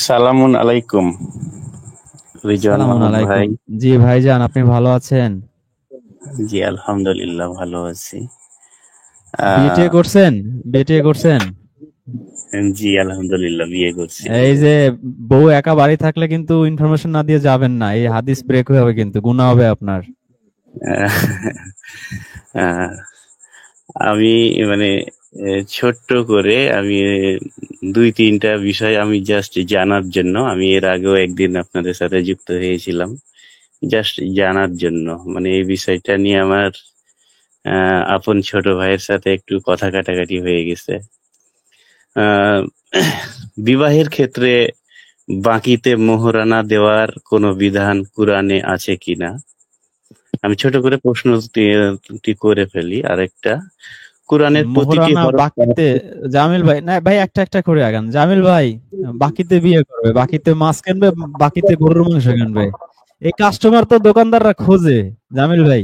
সালামুন আলাইকুম রিজওয়ান সালাম মাহমুদ ভাই। আলাইকুম। জি ভাইজান, আপনি ভালো আছেন? জি আলহামদুলিল্লাহ ভালো আছি। বিয়ে আহ, করছেন? বিয়ে করছেন? জি আলহামদুলিল্লাহ বিয়ে করছি। এই যে বউ একা বাড়ি থাকলে কিন্তু ইনফরমেশন না দিয়ে যাবেন না, এই হাদিস ব্রেক হয়ে হবে, কিন্তু গুনাহ হবে আপনার। আহ, আহ, আমি মানে ছোট্ট করে আমি দুই তিনটা বিষয় আমি জাস্ট জানার জন্য, আমি এর আগেও একদিন আপনাদের সাথে যুক্ত হয়েছিলাম জাস্ট জানার জন্য। মানে এই বিষয়টা নিয়ে আমার আপন ছোট ভাইয়ের সাথে একটু কথা কাটাকাটি হয়ে গেছে। আহ, বিবাহের ক্ষেত্রে বাকিতে মোহরানা দেওয়ার কোনো বিধান কুরআনে আছে কিনা, আমি ছোট করে প্রশ্নটি করে ফেলি। আরেকটা, কোরআনের প্রতিটি মোহরানা হরফ বাকিতে? জামিল ভাই না ভাই, একটা একটা করে আগান। জামিল ভাই, বাকিতে বিয়ে করবে, বাকিতে মাছ কিনবে, বাকিতে গরুর মাংস কিনবে। এই কাস্টমার তো দোকানদাররা খোঁজে। জামিল ভাই,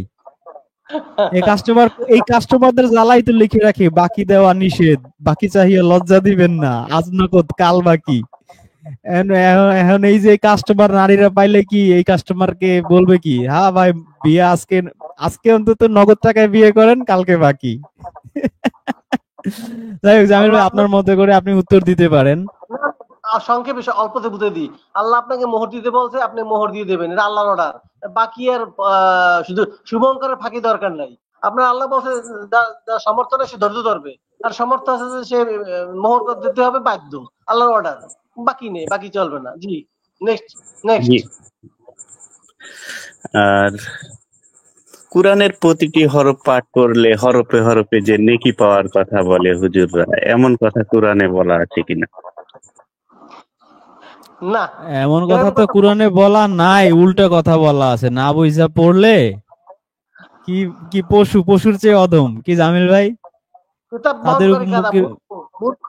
এই কাস্টমারদের জ্বালাই তো লিখে রাখি, বাকি দেওয়া নিষেধ, বাকি চাহিয়ে লজ্জা দিবেন না, আজ নগদ কাল বাকি। এখন এই যে কাস্টমার নারীরা পাইলে কি এই কাস্টমারকে বলবে কি, হ্যাঁ ভাই, বিয়ে আজকে, আজকে অন্তত নগদ টাকায় বিয়ে করেন, কালকে বাকি। যাই হোক জামিল আল্লাহ ভাই, আপনার আপনার মতো করে আপনি উত্তর দিতে পারেন। সংক্ষেপে অল্পতে বুঝে দিই। আল্লাহ আপনাকে মোহর দিতে বলছে, আপনি মোহর দিয়ে দেবেন, এটা আল্লাহর অর্ডার। বাকি আর শুধু শুভঙ্করের ফাঁকি দরকার নাই। আপনার আল্লাহ বলছে যার সমর্থন সে ধৈর্য ধরবে, আর সমর্থ আছে যে সে মোহর দিতে হবে বাধ্য। আল্লাহর অর্ডার, বাকি নেই, বাকি চলবে না। জি, নেক্সট জি। নেক্সট। আর কোরআনের প্রতিটি হরফ পাঠ করলে হরফে হরফে যে নেকি পাওয়ার কথা বলে হুজুররা, এমন কথা কোরআনে বলা আছে কিনা? না, এমন কথা এরকম তো কথা কোরআনে বলা নাই, উল্টা কথা বলা আছে, না বুঝা পড়লে কি, কি পশু, পশুর চেয়ে অধম, কি জামিল ভাই? কিতাব তাদের বহনকারী গাধা, মুখে মূর্খ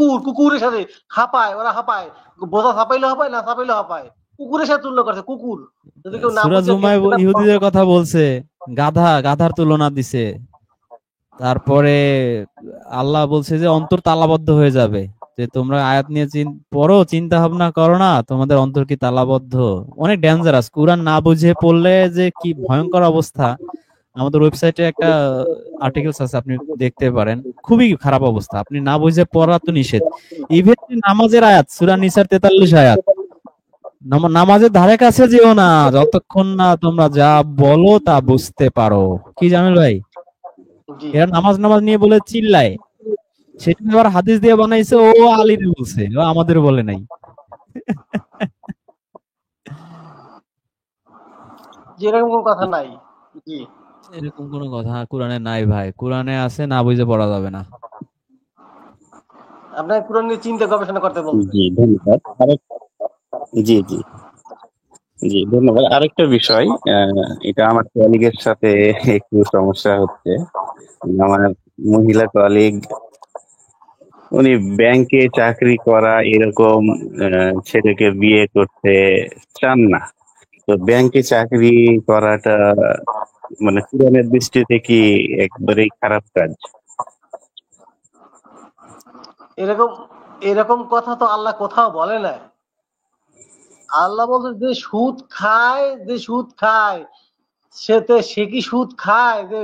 মূর্খ। কুকুরের সাথে হাঁপায়, ওরা হাঁপায়। বোঝা ছাপাইলে হাঁপায়, না ছাপাইলে হাঁপায়। কুকুরের সাথে তুলনা করছে, কুকুর। যদি কেউ না সূরা বুঝে জুমায় কিতাব ইহুদিদের কথা বলছে, গাধা, গাধার তুলনা দিছে। তারপরে আল্লাহ বলছে যে অন্তর তালাবদ্ধ হয়ে যাবে, যে তোমরা আয়াত নিয়ে পড়ো, চিন্তা ভাবনা করো না, তোমাদের অন্তর কি তালাবদ্ধ। অনেক ডেঞ্জারাস, কুরআন না বুঝে পড়লে যে কি ভয়ঙ্কর অবস্থা। আমাদের ওয়েবসাইটে একটা আর্টিকেলস আছে, আপনি দেখতে পারেন। খুবই খারাপ অবস্থা, আপনি না বুঝে পড়া তো নিষেধ। ইভেন নামাজের আয়াত, সূরা নিসার 43 আয়াত, নামাজের ধারে কাছে যেও না যতক্ষণ না তোমরা যা বলো তা বুঝতে পারো। কি জামিল ভাই, জি। এরা নামাজ নামাজ নিয়ে বলে চিল্লায়, সেটা আবার হাদিস দিয়ে বানাইছে, ও আলীর বলছে, ও আমাদের বলে নাই। যে এরকম কোনো কথা নাই। জি। এরকম কোনো কথা কোরআনে নাই ভাই, কোরআনে আছে, না বুঝে পড়া যাবে না। আপনাকে কোরআন নিয়ে চিন্তা গবেষণা করতে বলছে। জি ধন্যবাদ। জি জি জি ধন্যবাদ। আরেকটা বিষয়, এটা আমার কলিগের সাথে একটু সমস্যা হচ্ছে। আমার মহিলা কলিগ, উনি ব্যাংকে চাকরি করা এরকম ছেলেকে বিয়ে করতে চান না। তো ব্যাংকে চাকরি করাটা মানে কোরআনের দৃষ্টিতে কি একবারেই খারাপ কাজ? এরকম এরকম কথা তো আল্লাহ কোথাও বলে নাই। আল্লাহ বলছে যে সুদ খায়, যে সুদ খায়, সে কি সুদ খায়? যে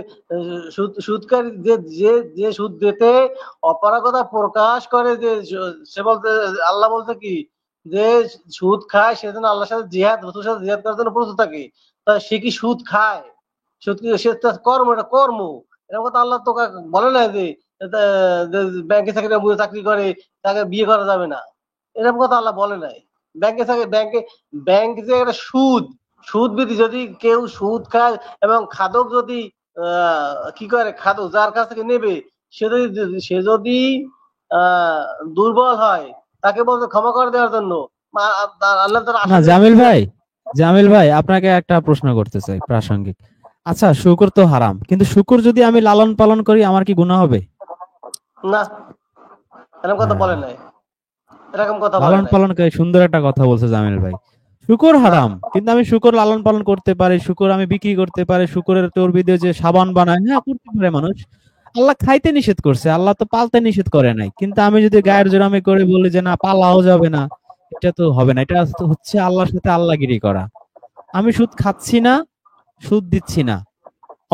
সুদকারী, যে যে যে সুদ দিতে অপারগতা প্রকাশ করে, যে সে বলতে, আল্লাহ বলতে কি, যে সুদ খায় সে যেন আল্লাহর সাথে জিহাদ, রসুলের সাথে জিহাদ করার জন্য প্রস্তুত থাকে। তা সে কি সুদ খায়? সুদ কি, সে তার কর্ম, এটা কর্ম। এরকম কথা আল্লাহ তো বলে না যে ব্যাংকে চাকরি করে তাকে বিয়ে করা যাবে না। এরকম কথা আল্লাহ বলে নাই। ব্যাংকে চাকরি, ব্যাংক যে একটা সুদ, সুদ বিধি, যদি কেউ সুদ খায় এবং খাদক যদি কি করে, খাদক যার কাছ থেকে নেবে, সে যদি আহ দুর্বল হয়, তাকে বলতে ক্ষমা করে দেওয়ার জন্য। আল্লাহ তার না আশ্বাস জামিল দিয়েছেন। ভাই, জামিল ভাই আপনাকে একটা প্রশ্ন করতে চাই প্রাসঙ্গিক। আচ্ছা, শুকর তো হারাম, কিন্তু শুকর যদি আমি লালন পালন করি, আমার কি গুনাহ হবে? না, এরকম কথা হ্যাঁ, বলে নাই। এরকম কথা বলে লালন নাই। পালন করে, সুন্দর একটা কথা বলছে জামিল ভাই। শুকর না, হারাম, কিন্তু আমি শুকর লালন পালন করতে পারি, শুকর আমি বিক্রি করতে পারি, শুকরের চর্বি দিয়ে যে সাবান বানায়, হ্যাঁ করতে পারে মানুষ। আল্লাহ খাইতে নিষেধ করছে, আল্লাহ তো পালতে নিষেধ করে নাই। কিন্তু আমি যদি গায়ের জোরামি করে বলি যে না পালাও যাবে না, এটা তো হবে না, এটা হচ্ছে আল্লাহর সাথে আল্লাহগিরি করা। আমি সুদ খাচ্ছি না, সুদ দিচ্ছি না।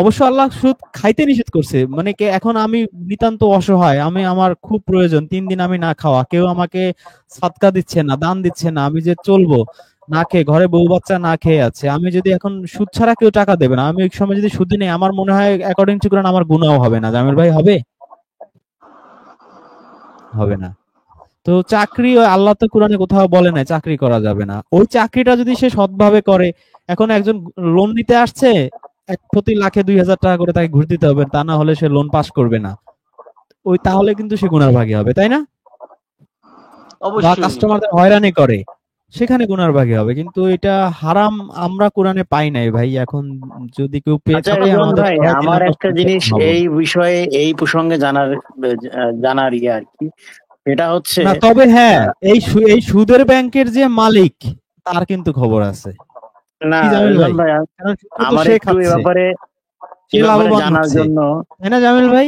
অবশ্য আল্লাহ সুদ খাইতে নিষেধ করছে, মানে এখন আমি নিতান্ত অসহায়, আমি আমার খুব প্রয়োজন, 3 দিন আমি না খাওয়া, কেউ আমাকে সাদকা দিচ্ছে না, দান দিচ্ছে না, আমি যে চলবো না খেয়ে, ঘরে বউ বাচ্চা না খেয়ে আছে, আমি যদি এখন সুদ ছাড়া কেউ টাকা দেবে না, আমি ওই সময় যদি সুদে নেই, আমার মনে হয় অ্যাকর্ডিং টু কোরআন আমার গুনাহ হবে না। জামিল ভাই, হবে? হবে না। তো চাকরি, ওই আল্লাহ তো কোরআনে কোথাও বলে নাই চাকরি করা যাবে না। ওই চাকরিটা যদি সে সৎভাবে করে, এখন একজন লোন নিতে আসছে, প্রতি লাখে 2,000 টাকা করে তাকে ঘুষ দিতে হবে, তা না হলে সে লোন পাস করবে না। ওই তাহলে কিন্তু সে গুনার ভাগী হবে, তাই না? বা অবশ্যই। কাস্টমারদের হয়রানি করে, সেখানে গুনার ভাগী হবে। কিন্তু এটা হারাম আমরা কোরআনে পাই নাই ভাই। এখন যদি কেউ পেয়ে আচ্ছা থাকে রেজন আমাদের ভাই, সবাই আমার জেনে একটা দোষী জিনিস হব। এই বিষয়ে, এই প্রসঙ্গে জানার ইয়ে আর কি, এটা হচ্ছে না, তবে হ্যাঁ, আহ, এই সুদের ব্যাংকের যে মালিক, তার কিন্তু খবর আছে। না কি জামিল রেজন ভাই? ভাই, কারণ সুদও তো আমার সে একটু এ খাচ্ছে, ব্যাপারে সে লাভবান জানার হচ্ছে, জন্য তাই না জামিল ভাই?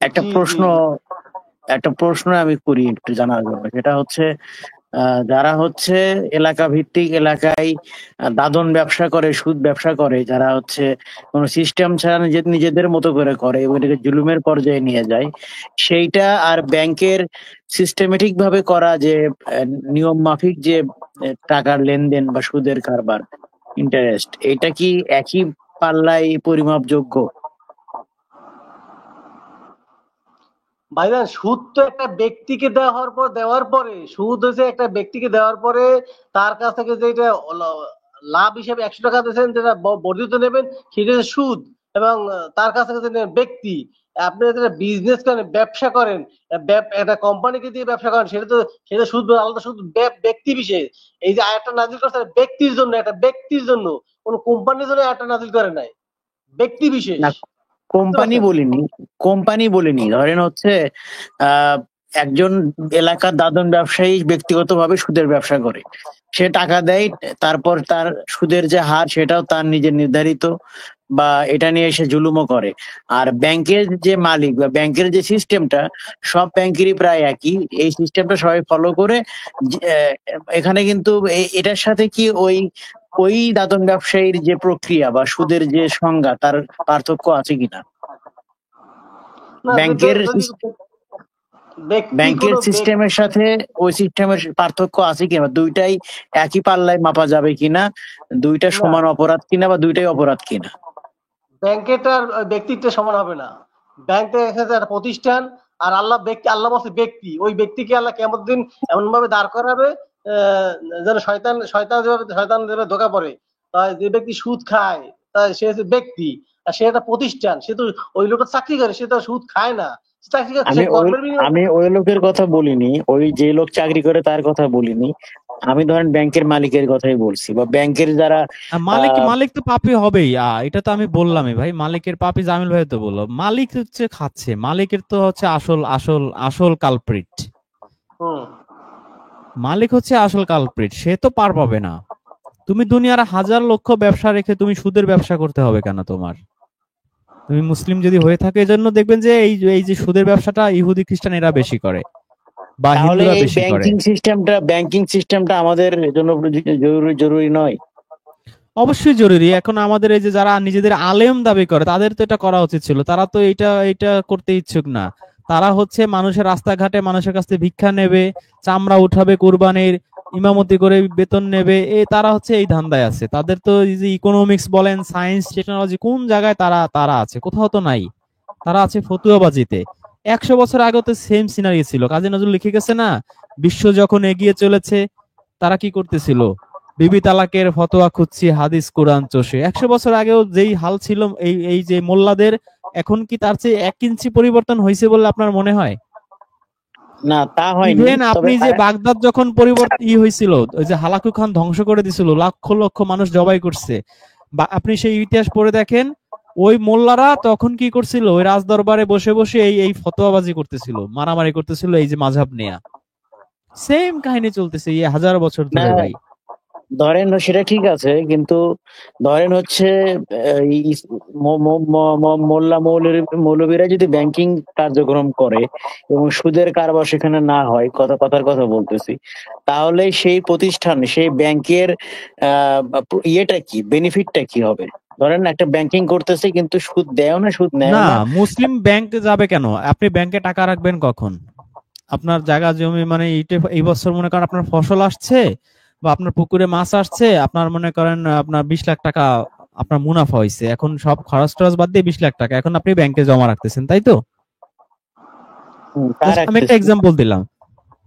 একটা জি জি প্রশ্ন, আমি করি একটু জানার জন্য। সেটা হচ্ছে যারা হচ্ছে এলাকা ভিত্তিক এলাকায় দাদন ব্যবসা করে, সুদ ব্যবসা করে, যারা হচ্ছে কোনো সিস্টেম ছাড়া নিজেদের মতো করে করে এবং এটাকে জুলুমের পর্যায়ে নিয়ে যায়, সেইটা আর ব্যাংকের সিস্টেমেটিক ভাবে করা যে নিয়ম মাফিক যে টাকার লেনদেন বা সুদের কারবার, ইন্টারেস্ট, এটা কি একই পাল্লায় পরিমাপযোগ্য? ভাইজান, সুদ তো একটা ব্যক্তিকে দেওয়ার পরে, সুদ হচ্ছে একটা ব্যক্তিকে দেওয়ার পরে তার কাছ থেকে যেটা লাভ হিসেবে 100 টাকা দিয়েছেন, যেটা বর্ধিত নেবেন, সেটা হচ্ছে সুদ। এবং তার কাছ থেকে যে নেবেন ব্যক্তি, আপনি যেটা বিজনেস করেন, ব্যবসা করেন, একটা কোম্পানিকে দিয়ে ব্যবসা করেন, সেটা সুদ আলাদা, সুদ ব্যক্তি বিশেষ। এই যে আয়াতটা নাজিল করছে ব্যক্তির জন্য, একটা ব্যক্তির জন্য, কোন কোম্পানির জন্য আয়াতটা নাজিল করে নাই, ব্যক্তি বিশেষ। না, বুঝতে কোম্পানি পারছেন? বলিনি, ধরেন হচ্ছে আহ একজন এলাকার দাদন ব্যবসায়ী ব্যক্তিগতভাবে সুদের ব্যবসা করে, সে টাকা দেয়, তারপর তার সুদের যে হার সেটাও তার নিজের নির্ধারিত, বা এটা নিয়ে সে জুলুমও করে। আর ব্যাংকের যে মালিক বা ব্যাংকের যে সিস্টেমটা, সব ব্যাংকেরই প্রায় একই, এই সিস্টেমটা সবাই ফলো করে। এখানে কিন্তু এটার সাথে কি ওই ওই দাদন ব্যবসায়ীর যে প্রক্রিয়া বা সুদের যে সংজ্ঞা, তার পার্থক্য আছে কিনা? না, ব্যাংকের যদি ব্যক্তি ব্যাংকের কোনো সিস্টেমের সাথে ওই সিস্টেমের পার্থক্য আছে কিনা, দুইটাই একই পাল্লায় মাপা যাবে কিনা, দুইটা না, সমান অপরাধ কিনা, বা দুইটাই অপরাধ কিনা? ব্যাংকেরটা আর ব্যক্তিটা সমান হবে না। ব্যাংকটা এখানে একটা প্রতিষ্ঠান, আর আল্লাহ বলছে ব্যক্তি, ওই ব্যক্তিকে আল্লাহ কিয়ামতের দিন এমন ভাবে দাঁড় করাবে যেন শয়তান যেভাবে ধোকা পড়ে। তাই যে ব্যক্তি সুদ খায়, তাই সে হচ্ছে ব্যক্তি, আর সে একটা প্রতিষ্ঠান, সে তো ওই লোকটা চাকরি করে, সে তো সুদ খায় না, সে চাকরি করে, সে কর্মের বিনিময়ে। আমি ওই লোকের কথা বলিনি, ওই যে লোক চাকরি করে তার কথা বলিনি। আমি ধরেন ব্যাংকের মালিকের কথাই বলছি, বা ব্যাংকের যারা মালিক আহ মালিক তো পাপী হবেই। এটা তো আমি বললামই ভাই, মালিকের পাপী। জামিল ভাই তো বললো মালিক হচ্ছে খাচ্ছে, মালিকের তো হচ্ছে আসল আসল আসল কালপ্রিট। হুম। মালিক হচ্ছে আসল কালপ্রিট, সে তো পার পাবে না। তুমি দুনিয়ার হাজার লক্ষ ব্যবসা রেখে তুমি সুদের ব্যবসা করতে হবে কেন তোমার? তুমি মুসলিম যদি হয়ে থাকে, এজন্য দেখবেন যে এই যে সুদের ব্যবসাটা ইহুদি খ্রিস্টান এরা বেশি করে, বা তাহলে হিন্দুরা এই বেশি করে। ব্যাংকিং সিস্টেমটা আমাদের জন্য জরুরি নয়? অবশ্যই জরুরি। এখন আমাদের এই যে যারা নিজেদের আলেম দাবি করে, তাদের তো এটা করা উচিত ছিল। তারা তো এটা করতে ইচ্ছুক না। তারা হচ্ছে মানুষের রাস্তাঘাটে মানুষের কাছ থেকে ভিক্ষা নেবে, চামড়া উঠাবে কোরবানির, ইমামতি করে বেতন নেবে। তারা হচ্ছে এই ধান্দায় আছে। তাদের তো এই যে ইকোনমিক্স বলেন, সায়েন্স, টেকনোলজি, কোন জায়গায় তারা তারা আছে? কোথাও তো নাই। তারা আছে ফতুয়াবাজিতে। 100 বছর আগে তো সেম সিনারি ছিল। কাজী নজরুল লিখে গেছে না, বিশ্ব যখন এগিয়ে চলেছে, তারা কি করতেছিল? বিবি তালাকের ফতোয়া খুঁজছি, হাদিস কোরআন চষে। 100 বছর আগেও যেই হাল ছিল এই যে মোল্লাদের, এখন কি তার চেয়ে 1 ইঞ্চি পরিবর্তন হয়েছে বলে আপনার মনে হয়? না, তা হয়নি। ইভেন তবে আপনি যে বাগদাদ যখন পরিবর্তন হয়েছিল, ওই যে হালাকু খান ধ্বংস করে দিছিল, লক্ষ লক্ষ মানুষ জবাই করছে, বা আপনি সেই ইতিহাস পড়ে দেখেন, ওই মোল্লারা তখন কি করছিল? ওই রাজদরবারে বসে বসে এই ফতোয়াবাজি করতেছিল, মারামারি করতেছিল এই যে মাযহাব নিয়ে। সেম কাহিনী চলতেছে এই 1000 বছর না, ধরে ভাই। ধরেন সেটা ঠিক আছে, কিন্তু ধরেন হচ্ছে মোল্লা মৌলবীরা যদি ব্যাংকিং কার্যক্রম করে এবং সুদের কারবার সেখানে না হয়, কথার কথা বলতেছি, তাহলে সেই প্রতিষ্ঠান, সেই ব্যাংকের ইয়েটা কি, বেনিফিটটা কি হবে? ধরেন একটা ব্যাংকিং করতেছে কিন্তু সুদ দেয় না, সুদ নেয় না, না। মুসলিম ব্যাংক যাবে কেন? আপনি ব্যাংকে টাকা রাখবেন কখন? আপনার জায়গা জমি মানে এই বছর মনে করেন আপনার ফসল আসছে বা আপনার পুকুরে মাছ আসছে, আপনার মনে করেন আপনার 20 লাখ টাকা আপনার মুনাফা হয়েছে, এখন সব খরচ টরচ বাদ দিয়ে 20 লাখ টাকা এখন আপনি ব্যাংকে জমা রাখতেছেন, তাই তো? তা Just আমি একটা রাখতেছি। এক্সাম্পল দিলাম।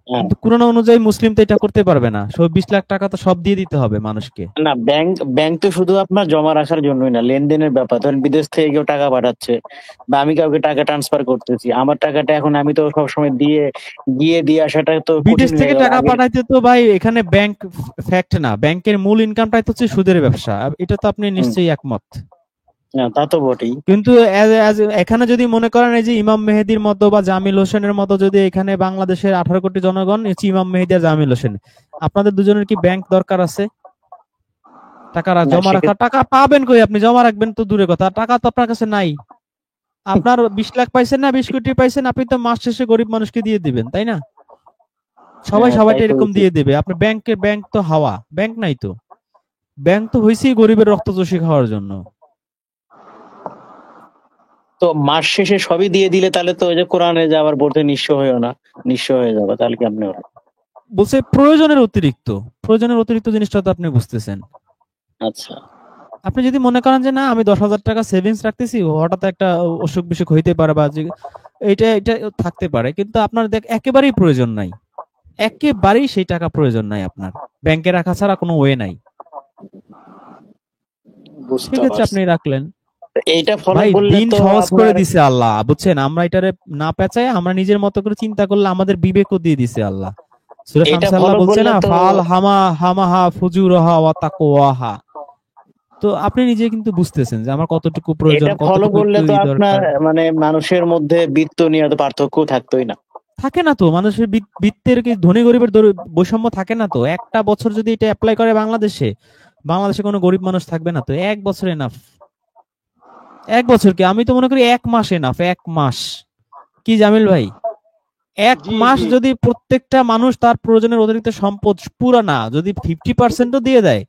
হ্যাঁ। কিন্তু কোরআন অনুযায়ী মুসলিম তো এটা করতে পারবে না, 20 লাখ টাকা তো সব দিয়ে দিতে হবে মানুষকে। না, ব্যাংক তো শুধু আপনার জমা রাখার জন্যই না, লেনদেনের ব্যাপার। ধরেন বিদেশ থেকে কেউ টাকা পাঠাচ্ছে বা আমি কাউকে টাকা ট্রান্সফার করতেছি, আমার টাকাটা এখন আমি তো সবসময় দিয়ে আসাটা তো বিদেশ কঠিন হয়ে থেকে গেল টাকা আগে। পাঠাইতে তো ভাই এখানে ব্যাংক ফ্যাক্ট না, ব্যাংকের মূল ইনকামটাই তো হচ্ছে সুদের ব্যবসা, এটা তো আপনি নিশ্চয়ই একমত। না, তা তো বটেই। কিন্তু এখানে যদি মনে করেন এই যে ইমাম মেহেদির মতো বা জামিল হোসেনের মতো, যদি এখানে বাংলাদেশের 18 কোটি জনগণ হচ্ছে ইমাম মেহেদি আর জামিল হোসেন, আপনাদের দুজনের কি ব্যাংক দরকার আছে? টাকা না, জমা রাখা, টাকা পাবেন কই? আপনি জমা রাখবেন তো দূরে কথা, টাকা তো আপনার কাছে নাই। আপনার 20 লাখ পাইছেন না 20 কোটি পাইছেন, আপনি তো মাস শেষে গরিব মানুষকে দিয়ে দিবেন, তাই না? সবাই হ্যাঁ, তাই সবাইটা তো এরকম হয়েছে। দিয়ে দেবে। আপনার ব্যাংক তো হাওয়া, ব্যাংক নাই তো। ব্যাংক তো হয়েছেই গরিবের রক্ত চুষে খাওয়ার জন্য। তো মাস শেষে সবই দিয়ে দিলে তাহলে তো ওই যে কোরআনে যে আবার বলতে নিঃস্ব হয়েও না, নিঃস্ব হয়ে যাবে, তাহলে কি আপনি? বলছে প্রয়োজনের অতিরিক্ত জিনিসটা তো আপনি বুঝতেছেন। আচ্ছা। আপনি যদি মনে করেন যে না আমি 10,000 টাকা সেভিংস রাখতেছি, হঠাৎ একটা অসুখ বিসুখ হইতে পারে বা এটা থাকতে পারে, কিন্তু আপনার একেবারেই প্রয়োজন নাই, একেবারেই সেই টাকা প্রয়োজন নাই আপনার, ব্যাংকে রাখা ছাড়া কোনো ওয়ে নাই, বুঝতে সেক্ষেত্রে পারছি। আপনি রাখলেন। এইটা ফলো ভাই করলে দিন তো সহজ করে আপনার দিছে আল্লাহ, বুঝছেন? আমরা এটারে না পেঁচায় আমরা নিজের মতো করে চিন্তা করলে আমাদের বিবেকও দিয়ে দিছে আল্লাহ। সূরা এটা শামসে আল্লাহ ফলো বলছে করলে না, তো ফাল হামাহা ফুজুরহা ওয়া তাকওয়াহা। তো আপনি নিজে কিন্তু বুঝতেছেন যে আমার কতটুকু প্রয়োজন, এটা ফলো কতটুকু করলে তো আপনার দরকার। মানে মানুষের মধ্যে বৃত্ত নিয়ে তো পার্থক্য থাকতোই না। থাকে না তো মানুষের বৃত্তের কি ধনী গরিবের বৈষম্য থাকে না তো? একটা বছর যদি এটা অ্যাপ্লাই করে বাংলাদেশে, বাংলাদেশে কোনো গরিব মানুষ থাকবে না তো? এক বছর এনাফ। এক বছর কি, আমি তো মনে করি 1 মাস এনাফ, 1 মাস। কি জামিল ভাই? এক জি মাস জি। যদি প্রত্যেকটা মানুষ তার প্রয়োজনের অতিরিক্ত সম্পদ পুরা না, যদি 50%ও দিয়ে দেয়,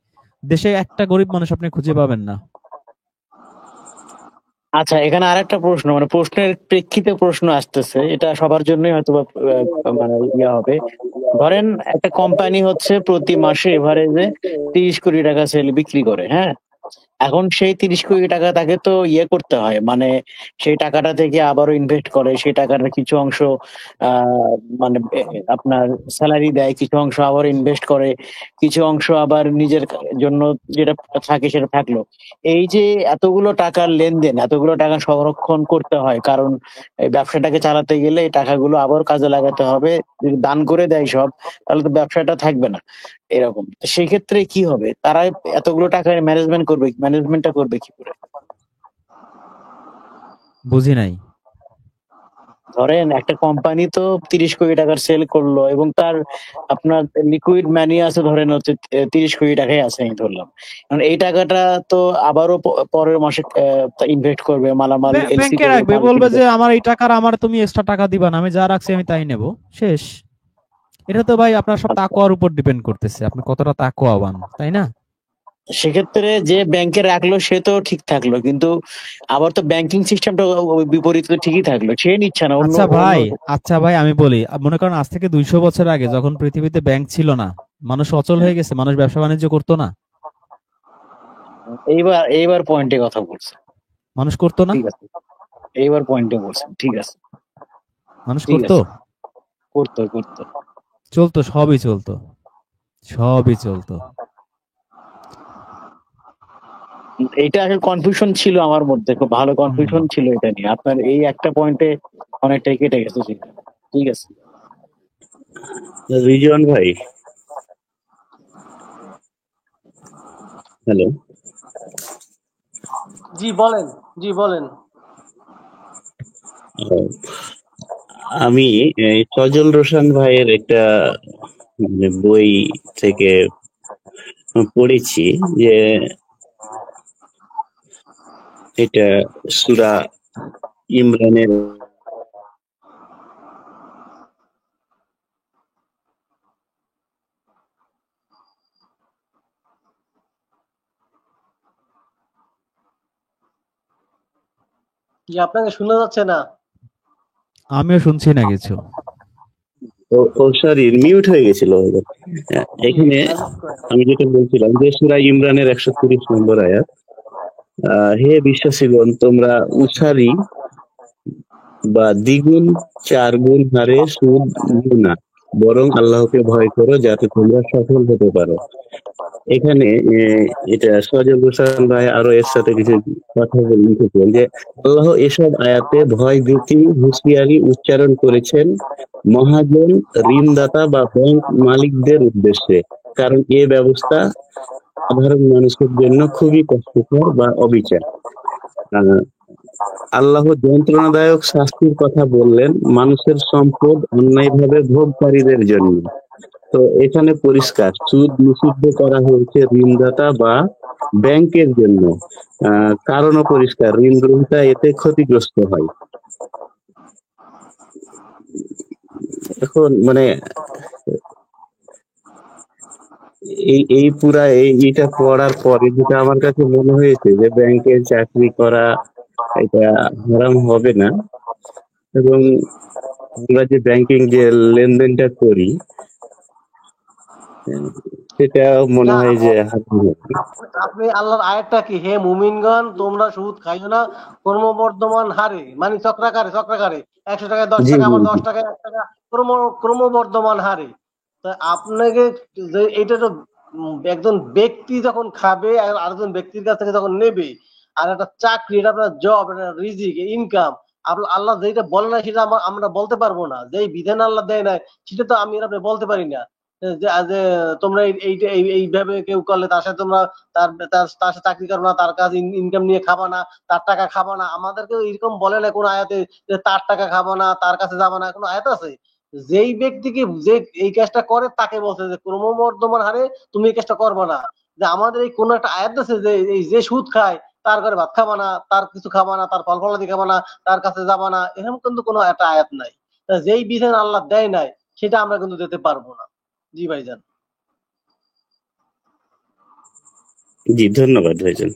দেশে একটা গরিব মানুষ আপনি খুঁজে পাবেন না। আচ্ছা, এখানে আরেকটা প্রশ্ন, মানে প্রশ্নের প্রেক্ষিতে প্রশ্ন আসতেছে, এটা সবার জন্যই হয়তো মানে ইয়ে হবে। ধরেন একটা কোম্পানি হচ্ছে প্রতি মাসে এভারেজে 30 কোটি টাকা সেল বিক্রি করে, হ্যাঁ। এখন সেই 30 কোটি টাকা তাকে তো ইয়ে করতে হয়, মানে সেই টাকাটা থেকে আবারও ইনভেস্ট করে, সেই টাকাটা কিছু অংশ মানে আপনার স্যালারি দেয়, কিছু অংশ আবার ইনভেস্ট করে, কিছু অংশ আবার নিজের জন্য যেটা থাকে সেটা থাকলো। এই যে এতগুলো টাকার লেনদেন, এতগুলো টাকা সংরক্ষণ করতে হয়, কারণ এই ব্যবসাটাকে চালাতে গেলে এই টাকাগুলো আবার কাজে লাগাতে হবে। যদি দান করে দেয় সব, তাহলে তো ব্যবসাটা থাকবে না। এরকম তো সেক্ষেত্রে কি হবে? তারা এতগুলো টাকা ম্যানেজমেন্টটা করবে কি করে? বুঝি নাই। ধরেন একটা কোম্পানি তো 30 কোটি টাকার সেল করলো এবং তার আপনার লিকুইড মানি আছে, ধরেন হচ্ছে 30 কোটি টাকাই আছে আমি ধরলাম। কারণ এই টাকাটা তো আবারও পরের মাসে ইনভেস্ট করবে, মালামাল এলসি ব্যাংকে করবে, রাখবে, মাল বলবে কিনবে। যে আমার এই টাকার আমার তুমি এক্সট্রা টাকা দিবা না, আমি যা রাখছি আমি তাই নেব, শেষ। এটা তো ভাই আপনার সব আচ্ছা, তাকওয়ার উপর ডিপেন্ড করতেছে, আপনি কতটা তাকওয়াবান, তাই না? সেক্ষেত্রে যে ব্যাংকে রাখলো সে তো ঠিক থাকলো, কিন্তু আবার তো ব্যাংকিং সিস্টেমটা বিপরীত তো ঠিকই থাকলো, সে নিচ্ছে না, অন্য আচ্ছা অন্য ভাই, আচ্ছা ভাই আমি বলি, মনে করেন আজ থেকে 200 বছর আগে যখন পৃথিবীতে ব্যাংক ছিল না, মানুষ অচল হয়ে গেছে, মানুষ ব্যবসা বাণিজ্য করতো না? এইবার পয়েন্টে কথা বলছেন। মানুষ করতো না? ঠিক আছে, এইবার পয়েন্টে বলছেন, ঠিক আছে। মানুষ ঠিক করতো, আছে, করতো। চলতো, সবই চলতো, সবই চলতো। এইটা আসলে কনফিউশন ছিল আমার মধ্যে, খুব ভালো হুম। কনফিউশন ছিল এটা নিয়ে। আপনার এই একটা পয়েন্টে অনেকটাই কেটে গেছে সেটা। ঠিক আছে। রিজন ভাই, হ্যালো। জি বলেন, জি বলেন। আমি এই সজল রোশন ভাইয়ের একটা মানে বই থেকে পড়েছি যে এটা সূরা ইমরানের কি আপনাকে শোনা যাচ্ছে না? আমিও শুনছি না কিছু। ও সরি, মিউট হয়ে গেছিল। এখানে আমি যেটা বলছিলাম যে সূরা ইমরানের 130 নম্বর আয়াত, হে বিশ্বাসীগণ, তোমরা উসারি বা দ্বিগুণ চারগুণ হারে সুদ নিও না, বরং আল্লাহকে ভয় করো যাতে তোমরা সফল হতে পারো। এখানে এটা সজল হোসেন ভাই আরো এর সাথে কিছু কথা বলে লিখেছেন যে আল্লাহ এসব আয়াতে ভয় ভীতি হুঁশিয়ারি উচ্চারণ করেছেন মহাজন, ঋণদাতা বা ব্যাংক মালিকদের উদ্দেশ্যে, কারণ এ ব্যবস্থা সাধারণ মানুষের জন্য খুবই কষ্টকর বা অবিচার। আল্লাহ যন্ত্রণাদায়ক শাস্তির কথা বললেন মানুষের সম্পদ অন্যায়ভাবে ভোগকারীদের জন্য। তো এখানে পরিষ্কার সুদ নিষিদ্ধ করা হয়েছে ঋণদাতা বা ব্যাংকের জন্য। কারণও পরিষ্কার, ঋণ গ্রহীতা এতে ক্ষতিগ্রস্ত হয়। এখন মানে এই পুরা এইটা পড়ার পরে যেটা আমার কাছে মনে হয়েছে যে ব্যাংকের চাকরি করা এটা হারাম হবে না, এবং আমরা যে ব্যাংকিং যে লেনদেনটা করি সেটা মনে না, হয় যে হারাম হবে। আপনি আল্লাহর আয়াতটা কি, হে মুমিনগণ তোমরা সুদ খাইও না ক্রমবর্ধমান হারে, মানে চক্রাকারে 100 টাকায় 10 জি টাকা, জি আবার জি 10 টাকায় 1 টাকা, ক্রমবর্ধমান হারে। তা আপনাকে যে এটা তো একজন ব্যক্তি যখন খাবে আর আরেকজন ব্যক্তির কাছ থেকে যখন নেবে, আর একটা চাকরি, এটা আপনার জব, এটা রিজিক, ইনকাম, আল্লাহ যেটা বলে না সেটা আমরা বলতে পারবো না, যেই বিধান আল্লাহ দেয় না সেটা তো আমি আর আপনি বলতে পারি না যে তোমরা এইভাবে কেউ করলে তার সাথে তোমরা তার সাথে চাকরি করো না, তার কাজ ইনকাম নিয়ে খাবা না, তার টাকা খাবা না। আমাদেরকে এরকম বলে না কোন আয়াতে যে তার টাকা খাবো না, তার কাছে যাবো না, কোনো আয়াত আছে? যেই ব্যক্তিকে যে এই কাজটা করে তাকে বলছে যে ক্রমবর্ধমান হারে তুমি এই কাজটা করবে না। যে আমাদের এই কোন একটা আয়াত আছে যে এই যে সুদ খায় তার ঘরে ভাত খাবা না, তার কিছু খাবা না, তার ফল ফলাদি খাবা না, তার কাছে যাবা না, এরকম কিন্তু কোনো একটা আয়াত নাই। যেই বিধান আল্লাহ দেয় নাই সেটা আমরা কিন্তু দিতে পারবো না। জি ভাইজান। জি, ধন্যবাদ ভাইজান।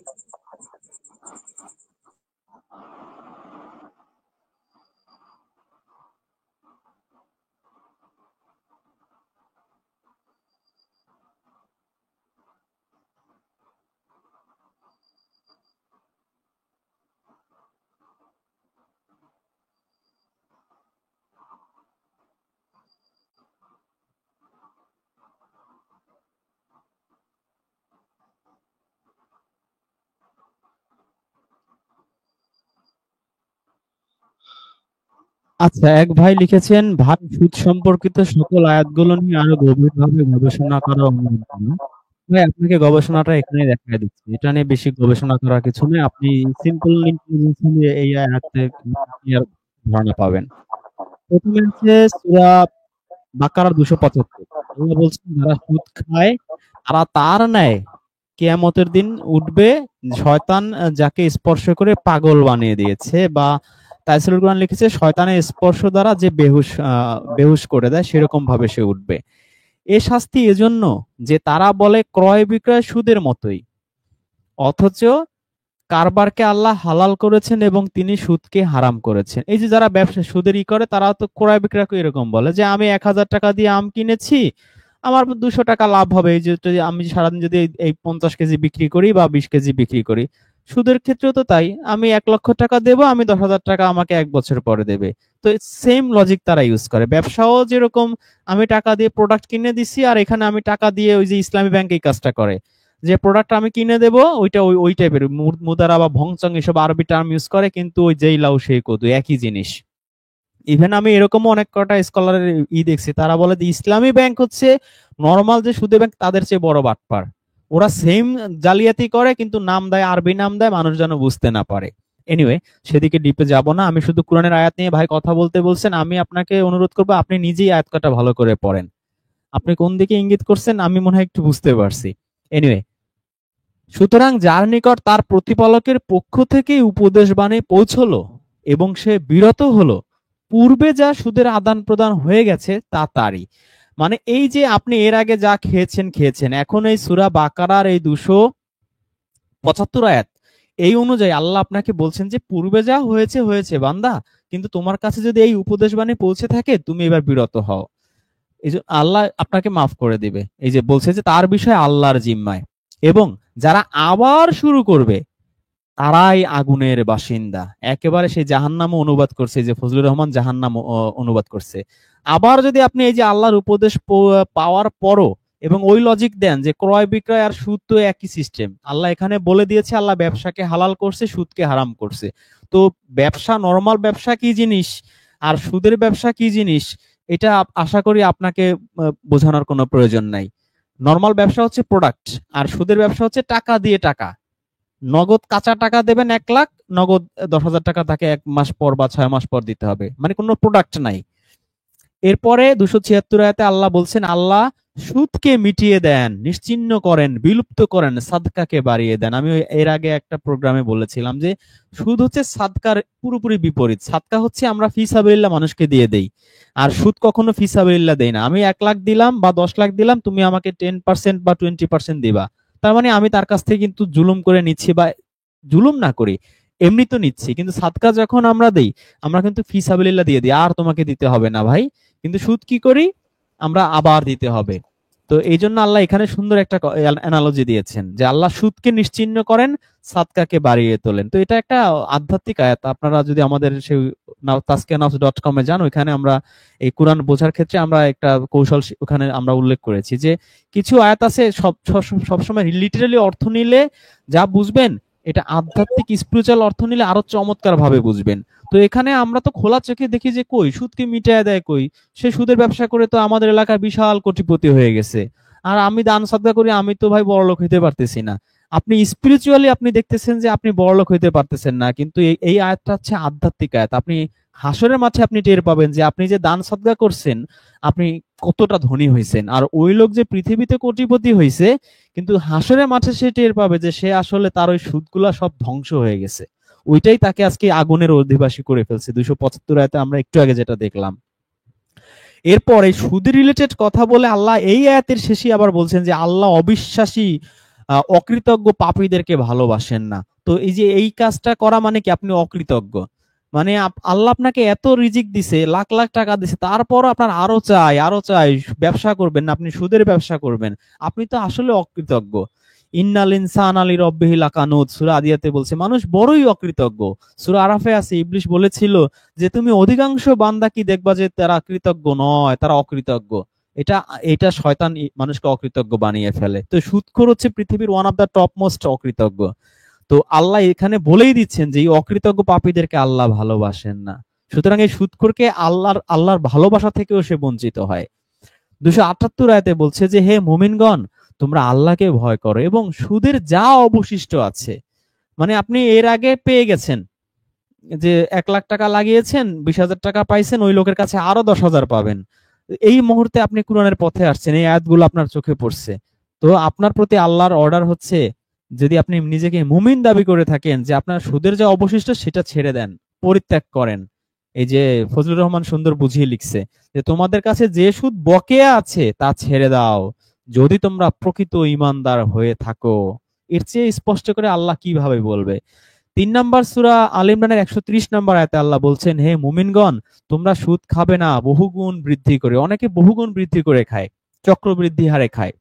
আচ্ছা, এক ভাই লিখেছেন, ভাই সুদ সম্পর্কিত সকল আয়াতগুলো নিয়ে আরো গভীরভাবে গবেষণা করা অনুরোধ করুন। ভাই আপনাকে গবেষণাটা এখানে দেখাই দিচ্ছি, এটা নিয়ে বেশি গবেষণা করার কিছু নেই। আপনি সিম্পল ইন্টেলিজেন্স দিয়ে এই আয়াতে ক্লিয়ার ধারণা পাবেন। প্রথমে হচ্ছে সূরা বাকারা 275। আল্লাহ বলছেন যারা সুদ খায় তারা তার ন্যায় কিয়ামতের দিন উঠবে, শয়তান যাকে স্পর্শ করে পাগল বানিয়ে দিয়েছে, বা তাইসিরুল কোরআন লিখেছে শয়তানের স্পর্শ দ্বারা যে বেহুশ করে দেয় সেরকম ভাবে সে উঠবে। এ শাস্তি এজন্য যে তারা বলে ক্রয় বিক্রয় সুদের মতোই, অথচ কারবারকে আল্লাহ হালাল করেছেন এবং তিনি সুদকে হারাম করেছেন। এই যে যারা ব্যবসা সুদের করে তারা তো ক্রয় বিক্রয়কে এরকম বলে যে আমি 1000 টাকা দিয়ে আম কিনেছি, আমার 200 টাকা লাভ হবে, এই যে আমি সারাদিন যদি এই 50 কেজি বিক্রি করি বা 20 কেজি বিক্রি করি। সুদের ক্ষেত্রেও তো তাই, আমি 1 লক্ষ টাকা দেবো, আমি 10,000 টাকা আমাকে 1 বছর পরে দেবে। তো সেম লজিক তারা ইউজ করে। ব্যবসাও যেরকম আমি টাকা দিয়ে প্রোডাক্ট কিনে দিছি, আর এখানে আমি টাকা দিয়ে, ওই যে ইসলামী ব্যাংক এই কাজটা করে, যে প্রোডাক্ট আমি কিনে দেব ওইটা ওই টাইপের মুদারা বা ভংচং এসব আরবি টার্ম ইউজ করে, কিন্তু ওই যেই লাউ সেই কদু একই জিনিস। ইভেন আমি এরকমও অনেক কটা স্কলারের দেখছি, তারা বলে যে ইসলামী ব্যাংক হচ্ছে নর্মাল যে সুদে ব্যাংক তাদের চেয়ে বড় বাটপার। ওরা সেম জালিয়াতি করে কিন্তু নাম দেয়, আরবি নাম দেয়, মানুষ যেন বুঝতে না পারে। এনিওয়ে, সেদিকে ডিপে যাব না। আমি শুধু কোরআনের আয়াত নিয়ে ভাই কথা বলতে বলছেন, আমি আপনাকে অনুরোধ করবো আপনি নিজেই আয়াত কটা ভালো করে পড়েন। আপনি কোন দিকে ইঙ্গিত করছেন আমি মনে হয় একটু বুঝতে পারছি। এনিওয়ে, সুতরাং যার নিকট তার প্রতিপালকের পক্ষ থেকে উপদেশ বাণী পৌঁছলো এবং সে বিরত হলো, পূর্বে যা সুদের আদান প্রদান হয়ে গেছে তা তারই। মানে এই যে আপনি এর আগে যা খেয়েছেন, এখন এই সূরা বাকারার এই 275 আয়াত, এই অনুযায়ী আল্লাহ আপনাকে বলছেন যে পূর্বে যা হয়েছে বান্দা, কিন্তু তোমার কাছে যদি এই উপদেশ বাণী পৌঁছে থাকে, তুমি এবার বিরত হও, এই যে আল্লাহ আপনাকে মাফ করে দিবে। এই যে বলছে যে তার বিষয় আল্লাহর জিম্মায়, এবং যারা আবার শুরু করবে তারাই আগুনের বাসিন্দা। একেবারে সেই জাহান্নাম অনুবাদ করছে, যে ফজলুর রহমান জাহান্নাম অনুবাদ করছে। আবার যদি আপনি এই যে আল্লাহর উপদেশ পাওয়ার পরও এবং ওই লজিক দেন যে ক্রয় বিক্রয় আর সুদ তো একই সিস্টেম, আল্লাহ এখানে বলে দিয়েছে আল্লাহ ব্যবসাকে হালাল করছে, সুদকে হারাম করছে। তো ব্যবসা, নর্মাল ব্যবসা কি জিনিস আর সুদের ব্যবসা কি জিনিস, এটা আশা করি আপনাকে বোঝানোর কোনো প্রয়োজন নাই। নর্মাল ব্যবসা হচ্ছে প্রোডাক্ট, আর সুদের ব্যবসা হচ্ছে টাকা দিয়ে টাকা। নগদ কাঁচা টাকা দেবেন 1 লাখ, নগদ 10,000 টাকা তাকে 1 মাস পর বা 6 মাস পর দিতে হবে, মানে কোনো প্রোডাক্ট নাই। এরপরে 276 আয়াতে আল্লাহ বলছেন আল্লাহ সুদকে মিটিয়ে দেন, নিশ্চিহ্ন করেন, বিলুপ্ত করেন, সাদকাকে বাড়িয়ে দেন। আমি এর আগে একটা প্রোগ্রামে বলেছিলাম যে সুদ হচ্ছে সাদকার পুরোপুরি বিপরীত। সাদকা হচ্ছে আমরা ফিসাবিলিল্লাহ মানুষকে দিয়ে দেই, আর সুদ কখনো ফিসাবিলিল্লাহ দেই না। আমি 1 লাখ দিলাম বা 10 লাখ দিলাম, তুমি আমাকে 10% বা 20% দিবা, তার মানে আমি তার কাছ থেকে কিন্তু জুলুম করে নিচ্ছি, বা জুলুম না করি এমনি তো নিচ্ছি। কিন্তু সাদকা যখন আমরা দেই, আমরা কিন্তু ফিসাবিলিল্লাহ দিয়ে দিই, আর তোমাকে দিতে হবে না ভাই। কিন্তু সুদ কি করি আমরা, আবার দিতে হবে। তো এই জন্য আল্লাহ এখানে সুন্দর একটা অ্যানালজি দিয়েছেন যে আল্লাহ সুদকে নিশ্চিহ্ন করেন, সাদকাকে বাড়িয়ে তোলেন। তো এটা একটা আধ্যাত্মিক আয়াত। আপনারা যদি আমাদের সেই taskiyanafs.com এ যান, ওইখানে আমরা এই কোরআন বোঝার ক্ষেত্রে আমরা একটা কৌশল ওখানে আমরা উল্লেখ করেছি যে কিছু আয়াত আছে সবসময় লিটারালি অর্থ নিলে যা বুঝবেন, এটা আধ্যাত্মিক স্পিরিচুয়াল অর্থ নিলে আরো চমৎকার ভাবে বুঝবেন। তো এখানে আমরা তো খোলা চোখে দেখি যে কই সুদকে মিটায় দেয়, কই সে সুদের ব্যবসা করে তো আমাদের এলাকায় বিশাল কোটিপতি হয়ে গেছে, আর আমি দান সাদকা করি, আমি তো ভাই বড়লোক হইতে পারতেছি না। আপনি স্পিরিচুয়ালি আপনি দেখতেছেন যে আপনি বড়লোক হইতে পারতেছেন না, কিন্তু এই আয়াতটা হচ্ছে আধ্যাত্মিক আয়াত। আপনি হাসরের মাঠে আপনি টের পাবেন যে আপনি যে দান সাদকা করছেন, আপনি কতটা ধনী হয়েছেন। আর ওই লোক যে পৃথিবীতে কোটিপতি হয়েছে, কিন্তু হাসরের মাঠে সে টের পাবে যে সে আসলে তার ওই সুদগুলা সব ধ্বংস হয়ে গেছে। ওইটাই তাকে আজকে আগুনের অধিবাসী করে ফেলছে। 275 আয়াতে আমরা একটু আগে যেটা দেখলাম। এরপর এই সুদ রিলেটেড কথা বলে আল্লাহ এই আয়াতের শেষে আবার বলছেন যে আল্লাহ অবিশ্বাসী অকৃতজ্ঞ পাপীদেরকে ভালোবাসেন না। তো এই যে এই কাজটা করা মানে কি, আপনি অকৃতজ্ঞ। মানে আল্লাহ আপনাকে এত রিজিক দিছে, লাখ লাখ টাকা দিছে, তারপর আপনার আরো চাই, ব্যবসা করবেন না, আপনি সুদের ব্যবসা করবেন, আপনি তো আসলে অকৃতজ্ঞ। ইন্নাল ইনসানা লিরাব্বিহি লাকানুত, সূরা আদিয়াতে বলছে মানুষ বড়ই অকৃতজ্ঞ। সূরা আরাফে আছে ইবলিশ বলেছিল যে তুমি অধিকাংশ বান্দা কি দেখবা যে তারা কৃতজ্ঞ নয়, তারা অকৃতজ্ঞ। এটা এটা শয়তান মানুষকে অকৃতজ্ঞ বানিয়ে ফেলে। তো সুদখোর হচ্ছে পৃথিবীর one of the top most অকৃতজ্ঞ। তো আল্লাহ এখানে বলেই দিচ্ছেন যে এই অকৃতজ্ঞ পাপীদেরকে আল্লাহ ভালোবাসেন না। সুতরাং এই সুদখোরকে আল্লাহর ভালোবাসা থেকেও সে বঞ্চিত হয়। 278 আয়াতে বলছে যে হে মুমিনগণ, তোমরা আল্লাহকে ভয় করো এবং সুদের যা অবশিষ্ট আছে, মানে আপনি এর আগে পেয়ে গেছেন যে 1 লাখ টাকা লাগিয়েছেন, 20,000 টাকা পাইছেন, ওই লোকের কাছে আরো 10,000 পাবেন। এই মুহূর্তে আপনি কোরআনের পথে আসছেন, এই আয়াতগুলো আপনার চোখে পড়ছে। তো আপনার প্রতি আল্লাহর অর্ডার হচ্ছে, যদি আপনি নিজেকে মুমিন দাবি করে থাকেন, যে আপনার সুদের যা অবশিষ্ট সেটা ছেড়ে দেন, পরিত্যাগ করেন। এই যে ফজলুর রহমান সুন্দর বুঝিয়ে লিখছে যে তোমাদের কাছে যে সুদ বকেয়া আছে তা ছেড়ে দাও, যদি তোমরা প্রকৃত ঈমানদার হয়ে থাকো। এর চেয়ে স্পষ্ট করে আল্লাহ কিভাবে বলবে? 3 নম্বর সূরা আল ইমরানের 130 নম্বর আয়াতে আল্লাহ বলছেন হে মুমিনগণ, তোমরা সুদ খাবে না বহুগুণ বৃদ্ধি করে। অনেকে বহুগুণ বৃদ্ধি করে খায়, চক্রবৃদ্ধি হারে খায়।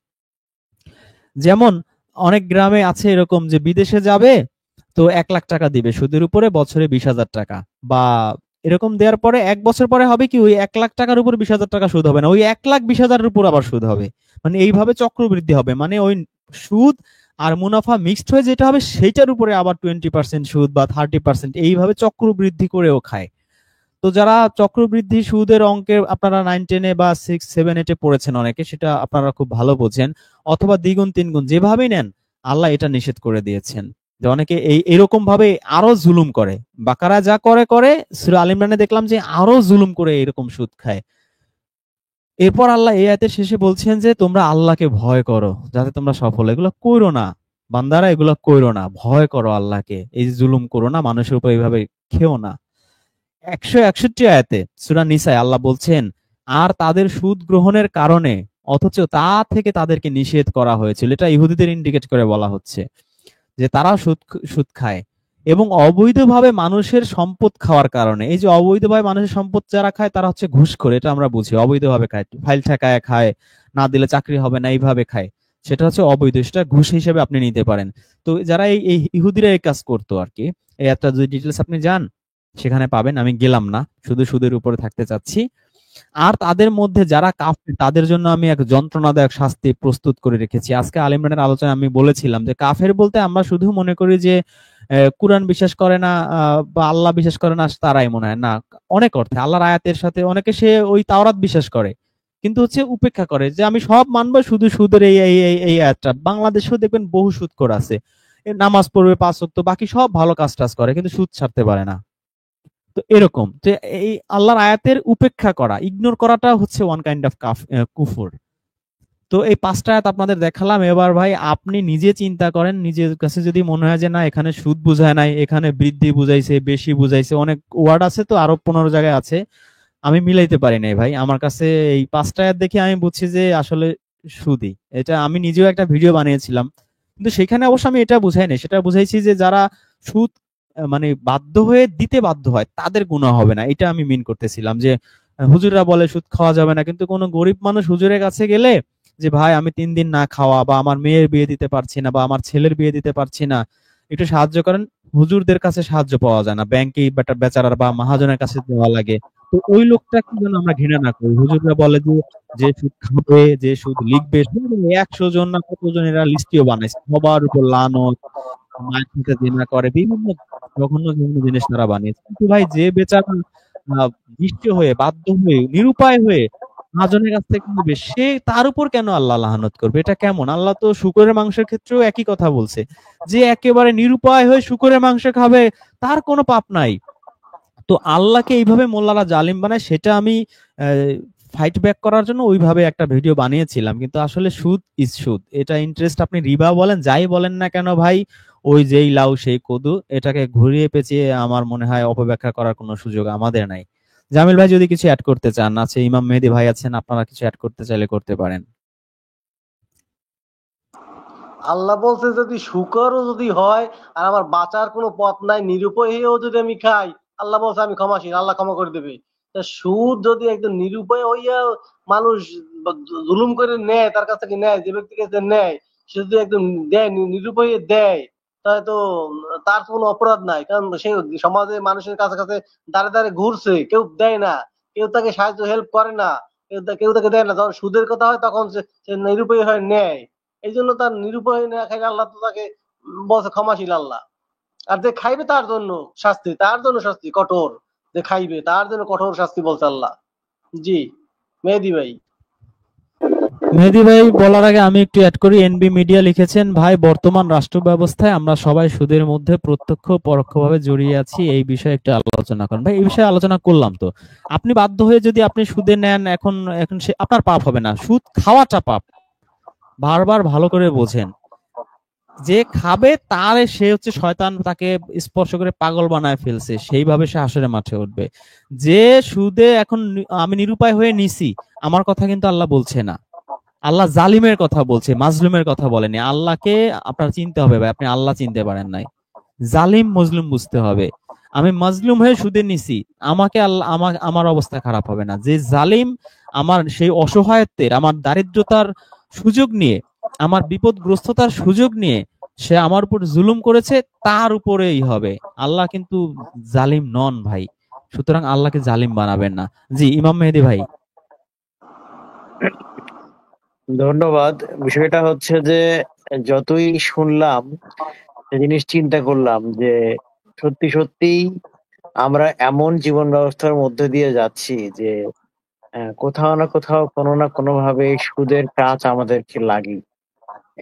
যেমন অনেক গ্রামে আছে এরকম যে বিদেশে যাবে, তো 1 লাখ টাকা দিবে সুদের উপরে, বছরে 20,000 টাকা, বা এরকম দেওয়ার পরে 1 বছর পরে হবে কি, ওই 1 লাখ টাকার উপর 20,000 টাকা সুদ হবে না, ওই 1,20,000-এর উপর আবার সুদ হবে। মানে এইভাবে চক্রবৃদ্ধি হবে, মানে ওই সুদ আর মুনাফা মিক্সড হয়ে যেটা হবে সেইটার উপরে আবার 20% সুদ বা 30%, এইভাবে চক্রবৃদ্ধি করেও খায়। তো যারা চক্রবৃদ্ধি সুদের অঙ্কের আপনারা 9-10 বা 6-7-8 পড়েছেন অনেকে, সেটা আপনারা খুব ভালো বোঝেন, অথবা দ্বিগুণ তিনগুণ যেভাবেই নেন, আল্লাহ এটা নিষেধ করে দিয়েছেন। যে অনেকে এরকম ভাবে আরো জুলুম করে, বাকারা যা করে সূরা আল ইমরানে দেখলাম যে আরো জুলুম করে এরকম সুদ খায়। এরপর আল্লাহ এই আয়াতের শেষে বলছেন যে তোমরা আল্লাহকে ভয় করো যাতে তোমরা সফল হও। এগুলো কইরো না বান্দারা, এগুলো কইরো না, ভয় করো আল্লাহকে, এই যে জুলুম করো না, মানুষের উপর এইভাবে খেও না। 161 আয়াতে সূরা নিসায় আল্লাহ বলছেন, আর তাদের সুদ গ্রহণের কারণে অথচ তা থেকে তাদেরকে নিষেধ করা হয়েছিল। এটা ইহুদিদের ইন্ডিকেট করে বলা হচ্ছে যে তারা সুদ সুদ খায় এবং অবৈধভাবে মানুষের সম্পদ খাওয়ার কারণে। এই যে অবৈধভাবে মানুষের সম্পদ যারা খায় তারা হচ্ছে ঘুষখোর, এটা আমরা বুঝি। অবৈধভাবে খায়, ফাইল ঠেকায় খায়, না দিলে চাকরি হবে না, এইভাবে খায়, সেটা হচ্ছে অবৈধ, সেটা ঘুষ হিসেবে আপনি নিতে পারেন। তো যারা এই এই ইহুদিরা এই কাজ করতো আর কি, এই একটা যদি ডিটেলস আপনি যান সেখানে পাবেন, আমি গেলাম না, শুধু সুদের উপরে থাকতে চাচ্ছি। আর তাদের মধ্যে যারা কাফের তাদের জন্য আমি এক যন্ত্রণাদায়ক শাস্তি প্রস্তুত করে রেখেছি। আজকে আল ইমরানের আলোচনায় আমি বলেছিলাম যে কাফের বলতে আমরা শুধু মনে করি যে কুরআন বিশ্বাস করে না বা আল্লাহ বিশ্বাস করে না তারাই মনে হয় না। অনেক অর্থে আল্লাহর আয়াতের সাথে অনেকে সে ওই তাওরাত বিশ্বাস করে কিন্তু হচ্ছে উপেক্ষা করে যে আমি সব মানবো শুধু সুদের এই এই এই এই আয়াতটা। বাংলাদেশেও দেখবেন বহু সুদখোর আছে, এ নামাজ পড়বে 5 ওয়াক্ত, বাকি সব ভালো কাজ টাজ করে কিন্তু সুদ ছাড়তে পারে না। তো এরকম যে এই আল্লাহর আয়াতের উপেক্ষা করা, ইগনোর করাটা হচ্ছে ওয়ান কাইন্ড অফ কুফর। তো এই 5টা আয়াত আপনাদের দেখালাম। এবার ভাই আপনি নিজে চিন্তা করেন, নিজের কাছে যদি মনে হয় যে না এখানে সুদ বুঝায় নাই, এখানে বৃদ্ধি বুঝাইছে, বেশি বুঝাইছে, অনেক ওয়ার্ড আছে তো আরো 15 জায়গায় আছে, আমি মিলাইতে পারি নাই ভাই। আমার কাছে এই 5টা আয়াত দেখে আমি বুঝছি যে আসলে সুদই এটা। আমি নিজেও একটা ভিডিও বানিয়েছিলাম কিন্তু সেখানে অবশ্য আমি এটা বুঝাই নাই, সেটা বুঝাইছি যে যারা সুদ মানে বাধ্য হয়ে দিতে বাধ্য হয় তাদের গুনাহ হবে না, এটা আমি মিন করতেছিলাম। যে হুজুররা বলে সুদ খাওয়া যাবে না, কিন্তু কোনো গরিব মানুষ হুজুরের কাছে গেলে যে ভাই আমি 3 দিন না খাওয়া, বা আমার মেয়ের বিয়ে দিতে পারছি না, বা আমার ছেলের বিয়ে দিতে পারছি না, একটু সাহায্য করেন, হুজুরদের কাছে সাহায্য পাওয়া যায় না, ব্যাংকে বেচারার বা মহাজনের কাছে দেওয়া লাগে। তো ওই লোকটাকে যেন আমরা ঘৃণা না করি। হুজুররা বলে যে যে সুদ খাবে, যে সুদ লিখবে, 100 জন না কতজন এরা লিস্টিও বানাইছে, সবার উপর লানত, মায়ের সাথে জিনা করে, বিভিন্ন জঘন্য জঘন্য জিনিস তারা বানিয়েছে। কিন্তু ভাই যে বেচারা নিঃস্ব হয়ে, বাধ্য হয়ে, নিরুপায় হয়ে মহাজনের কাছ থেকে নিবে, সে তার উপর কেন আল্লাহ লাহানত করবে? এটা কেমন? আল্লাহ তো শুকরের মাংসের ক্ষেত্রেও একই কথা বলছে যে একেবারে নিরুপায় হয়ে শুকরের মাংস খাবে, তার কোনো পাপ নাই। তো আল্লাহকে এইভাবে মোল্লারা জালিম বানায়, সেটা আমি ফাইট ব্যাক করার জন্য ওইভাবে একটা ভিডিও বানিয়েছিলাম। কিন্তু আসলে সুদ ইজ সুদ, এটা ইন্টারেস্ট আপনি রিবা বলেন যাই বলেন না কেন ভাই, ওই যেই লাউ সেই কদু, এটাকে ঘুরিয়ে পেঁচিয়ে আমার মনে হয় অপব্যাখ্যা করার কোনো সুযোগ আমাদের নাই। জামিল ভাই যদি কিছু অ্যাড করতে চান, আছে ইমাম মেহেদী ভাই আছেন, আপনারা কিছু অ্যাড করতে চাইলে করতে পারেন। আল্লাহ বলছে যদি শুকরও যদি হয় আর আমার বাঁচার কোনো পথ নাই, নিরুপায় হয়েও যদি আমি খাই, আল্লাহ বলছে আমি ক্ষমাশীল, আল্লাহ ক্ষমা করে দেবে। তা সুদ যদি একদম নিরুপায় হইয়া মানুষ জুলুম করে নেয়, তার কাছ থেকে নেয়, যে ব্যক্তির কাছে নেয় সে যদি একদম দেয়, নিরুপায় হয়ে দেয়, তাহলে তো তার কোনো অপরাধ নাই। কারণ সে সমাজে মানুষের কাছে কাছে দাঁড়ে দাঁড়ে ঘুরছে, কেউ দেয় না, কেউ তাকে সাহায্য হেল্প করে না, কেউ তাকে দেয় না। যখন সুদের কথা হয় তখন সে নিরুপায় হয়ে নেয়। এই জন্য তার নিরুপায় না খাইলে আল্লাহ তো তাকে বলছে ক্ষমাশীল আল্লাহ। আর যে খাইবে তার জন্য শাস্তি, তার জন্য শাস্তি কঠোর, যে খাইবে তার জন্য কঠোর শাস্তি বলছে আল্লাহ। জি মেহেদী ভাই। মেহেদী ভাই বলার আগে আমি একটু অ্যাড করি। এনবি মিডিয়া লিখেছেন, ভাই বর্তমান রাষ্ট্র ব্যবস্থায় আমরা সবাই সুদের মধ্যে প্রত্যক্ষ পরোক্ষভাবে জড়িয়ে আছি, এই বিষয়ে একটু আলোচনা করেন। ভাই এই বিষয়ে আলোচনা করলাম তো। আপনি বাধ্য হয়ে যদি আপনি সুদে নেন, এখন এখন সে আপনার পাপ হবে না, সুদ খাওয়াটা পাপ। বারবার ভালো করে বোঝেন, যে খাবে তার সে হচ্ছে শয়তান, তাকে স্পর্শ করে পাগল বানায় ফেলছে, সেইভাবে সে হাসরের মাঠে উঠবে। যে সুদে এখন আমি নিরুপায় হয়ে নিছি, আমার কথা কিন্তু আল্লাহ বলছে না, আল্লাহ জালিমের কথা বলছে, মাজলুমের কথা বলেনি। আল্লাহকে আপনার চিনতে হবে ভাই, আপনি আল্লাহ চিনতে পারেন নাই। জালিম মজলুম বুঝতে হবে। আমি মাজলুম হয়ে সুদে নিছি, আমাকে আল্লাহ আমার অবস্থা খারাপ হবে না। যে জালিম আমার সেই অসহায়ত্বের, আমার দারিদ্রতার সুযোগ নিয়ে, আমার বিপদগ্রস্ততার সুযোগ নিয়ে সে আমার উপর জুলুম করেছে, তার উপরেই হবে। আল্লাহ কিন্তু জালিম নন ভাই, সুতরাং আল্লাহকে জালিম বানাবেন না। জি ইমাম মেহেদী ভাই। ধন্যবাদ। বিষয়টা হচ্ছে যে যতই শুনলাম জিনিস চিন্তা করলাম যে সত্যি সত্যি আমরা এমন জীবন ব্যবস্থার মধ্যে দিয়ে যাচ্ছি যে কোথাও না কোথাও কোনো না কোনো ভাবে সুদের কাজ আমাদেরকে লাগে।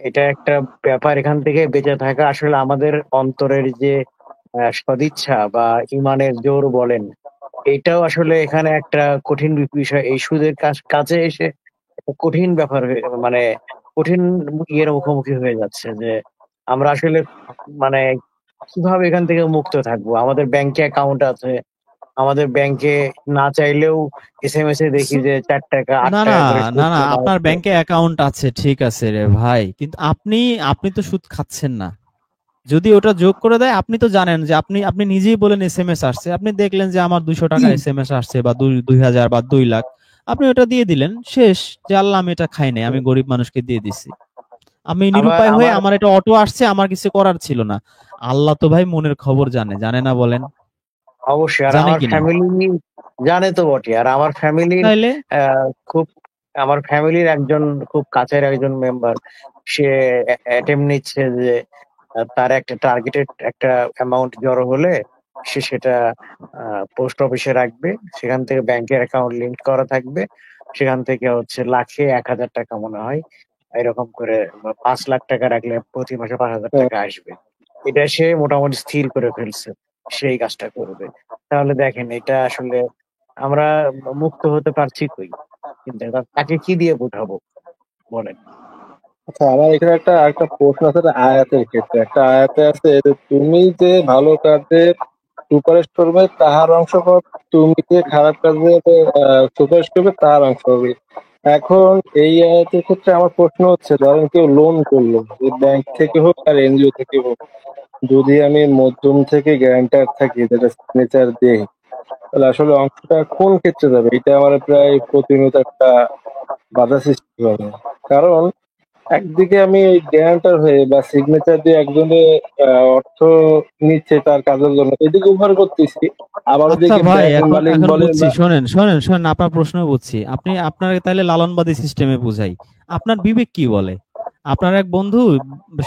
এটা একটা ব্যাপার। এখান থেকে বেঁচে থাকা আসলে আমাদের অন্তরের যে সদিচ্ছা বা ইমানের জোর বলেন, এটাও আসলে এখানে একটা কঠিন বিষয়। এই সুদের কাছে এসে একটা কঠিন ব্যাপার মানে কঠিন ইয়ের মুখোমুখি হয়ে যাচ্ছে যে আমরা আসলে মানে কিভাবে এখান থেকে মুক্ত থাকবো। আমাদের ব্যাংকে অ্যাকাউন্ট আছে, আমাদের ব্যাংকে না চাইলেও এসএমএস এ দেখি যে 4 টাকা 8 না না টাকা করে না সুদ না, তোলা আপনার হচ্ছে। ব্যাংকে অ্যাকাউন্ট আছে ঠিক আছে রে ভাই, কিন্তু আপনি আপনি তো সুদ খাচ্ছেন না। যদি ওটা যোগ করে দেয়, আপনি তো জানেন যে আপনি আপনি নিজেই বলেন এসএমএস আসছে, আপনি দেখলেন যে আমার 200 টাকা এসএমএস আসছে বা 2000 বা 2 লাখ, আপনি ওটা দিয়ে দিলেন, শেষ। যে আল্লাহ আমি এটা খাই নাই, আমি গরিব মানুষকে দিয়ে দিছি, আমি আবার নিরুপায় হয়ে আমার আমার এটা অটো আসছে, আমার কিছু করার ছিল না। আল্লাহ তো ভাই মনের খবর জানে, জানে না বলেন? অবশ্যই আর জানে আমার কিনা? ফ্যামিলি জানে তো বটে। আর আমার ফ্যামিলির তাইলে খুব আমার ফ্যামিলির একজন খুব কাছের একজন মেম্বার, সে অ্যাটেম্প নিচ্ছে যে তার একটা টার্গেটেড একটা অ্যামাউন্ট জড়ো হলে সে সেটা পোস্ট অফিসে রাখবে, সেখান থেকে ব্যাংকের অ্যাকাউন্ট লিংক করা থাকবে, সেখান থেকে হচ্ছে লাখে 1,000 টাকা মনে হয় এরকম করে, বা 5 লাখ টাকা রাখলে প্রতি মাসে 5,000 টাকা আসবে। এটা সে মোটামুটি স্থির করে ফেলছে, সেই কাজটা করবে। তাহলে দেখেন এটা আসলে আমরা মুক্ত হতে পারছি কই? কিন্তু এবার তাকে কি দিয়ে বোঝাবো বলেন? আচ্ছা, আমার এখানে একটা প্রশ্ন আছে, একটা আয়াতের ক্ষেত্রে। একটা আয়াতে আছে যে তুমি যে ভালো কাজের সুপারিশ করবে তাহার অংশ পাবে, তুমি যে খারাপ কাজের সুপারিশ করবে তাহার অংশ পাবে। এখন এই আয়াতের ক্ষেত্রে আমার প্রশ্ন হচ্ছে, ধরেন কেউ লোন করলো, ব্যাংক থেকে হোক আর এনজিও থেকে হোক, যদি আমি মধ্যম থেকে গ্যারান্টার থাকি, যেটা সিগনেচার দেই, তাহলে আসলে অংশটা কোন ক্ষেত্রে যাবে? এটা আমার প্রায় প্রতিনিয়ত একটা বাধা সৃষ্টি করে। কারণ একদিকে আমি গ্যারান্টার হয়ে বা সিগনেচার দিয়ে একজনের অর্থ নিচ্ছে তার কাজের জন্য, এদিকে উপহার করতেছি, আবার আচ্ছা ওদিকে ভাই, ব্যাংকের এখন মালিক এখন বলে বুঝছি, বা শোনেন শোনেন শোনেন, আপনার প্রশ্ন বুঝছি। আপনি আপনার তাহলে লালনবাদী সিস্টেমে বুঝাই, আপনার বিবেক কি বলে? আপনার এক বন্ধু,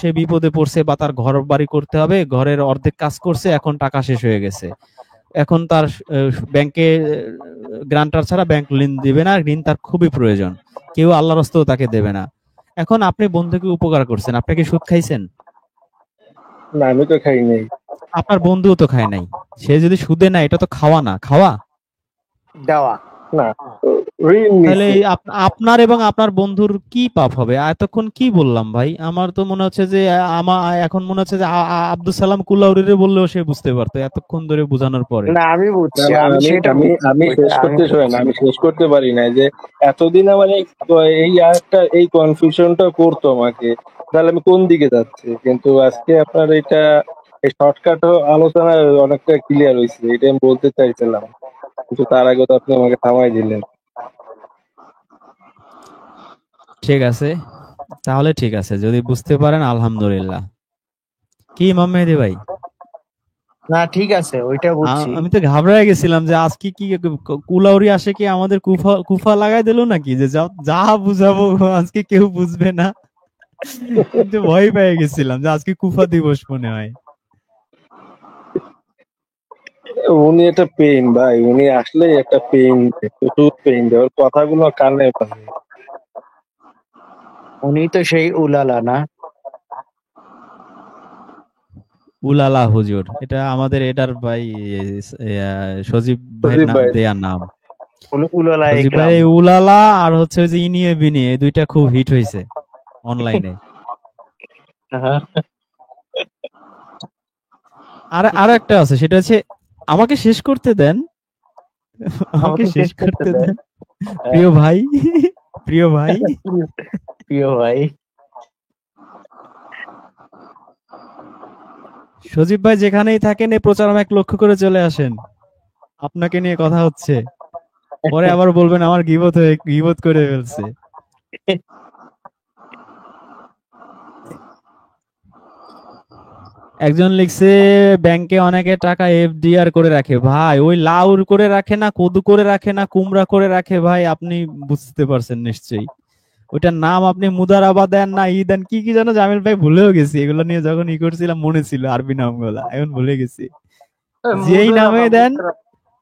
সে বিপদে পড়ছে বা তার ঘর বাড়ি করতে হবে, ঘরের অর্ধেক কাজ করছে, এখন টাকা শেষ হয়ে গেছে, এখন তার ব্যাংকে গ্রান্টার ছাড়া ব্যাংক ঋণ দিবে না, ঋণ তার খুবই প্রয়োজন, কেউ আল্লাহর হস্তেও তাকে দেবে না। এখন আপনি বন্ধুকে উপকার করছেন, আপনি কি সুদ খাইছেন? না, আমি তো খাই নাই। আপনার বন্ধুও তো খায় নাই। সে যদি সুদে নেয়, এটা তো খাওয়া না, খাওয়া? দেওয়া। না, ঋণ তাহলে নিছি। এই আপনার এবং আপনার বন্ধুর কি পাপ হবে? এতক্ষণ কি বললাম ভাই? আমার তো মনে হচ্ছে যে এখন মনে হচ্ছে যে আব্দুল সালাম কুলাউরিরে বললেও সে বুঝতে পারতো, এতক্ষণ ধরে বোঝানোর পরে। না আমি না বুঝছি, না, আমি আমি সেটা আমি বুঝছি, আমি ওইটা শেষ আমি করতে শোনেন, বুঝছি। আমি শেষ করতে পারি না যে এতদিন আমার এই আরেকটা এই কনফিউশনটা করতো আমাকে, তাহলে আমি কোন দিকে যাচ্ছি। কিন্তু আজকে আপনার এটা এই শর্টকাট আলোচনায় অনেকটা ক্লিয়ার হয়েছে, এটা আমি বলতে চাইছিলাম, কিন্তু তার আগে তো আপনি আমাকে থামাই দিলেন। ঠিক আছে, তাহলে ঠিক আছে, যদি বুঝতে পারেন আলহামদুলিল্লাহ। কি ইমাম মেহেদী ভাই? না ঠিক আছে, ওইটা বুঝছি। আমি তো ঘাবড়ায় গেছিলাম যে আজকে কি কুলাউরি আসে কি আমাদের কুফা কুফা লাগাই দিল নাকি, যে যা যা বুঝাবো আজকে কেউ বুঝবে না। কিন্তু ভয় পেয়ে গেছিলাম যে আজকে কুফা দিবস মনে হয়। উনি একটা পেইন ভাই, উনি আসলে একটা পেইন, প্রচুর পেইন দেয়, ওর কথাগুলো কানে পাবে। উনি তো সেই উলালা না? উলালা হুজুর, এটা আমাদের এটার ভাই, সজীব ভাইয়ের সজীব ভাই। দেয়া নাম। উলালা সজীব ভাই ইকরাম। এই উলালা আর হচ্ছে ওই যে ইনিয়ে বিনিয়ে, এই দুইটা খুব হিট হয়েছে অনলাইনে। হ্যাঁ, আর আরো একটা আছে, সেটা হচ্ছে আমাকে শেষ করতে দেন, আমাকে আমাকে শেষ শেষ করতে করতে দেন। দেন প্রিয় ভাই, প্রিয় ভাই। প্রিয় ভাই। সজীব ভাই যেখানেই থাকেন এই প্রচারণা এক লক্ষ্য করে চলে আসেন, আপনাকে নিয়ে কথা হচ্ছে, পরে আবার বলবেন আমার গীবত করে ফেলছে। একজন লিখছে ব্যাংকে অনেকে টাকা এফডিআর করে রাখে। ভাই ওই লাউর করে রাখে না, কদু করে রাখে না, কুমড়া করে রাখে, ভাই আপনি বুঝতে পারছেন নিশ্চয়ই। ওইটার নাম আপনি মুদারাবা দেন না ই দেন, কি কি যেন জামিল ভাই ভুলেও গেছি, এগুলো নিয়ে যখন ই করছিলাম মনে ছিল আরবি নামগুলা, এখন ভুলে গেছি। যেই নামে দেন,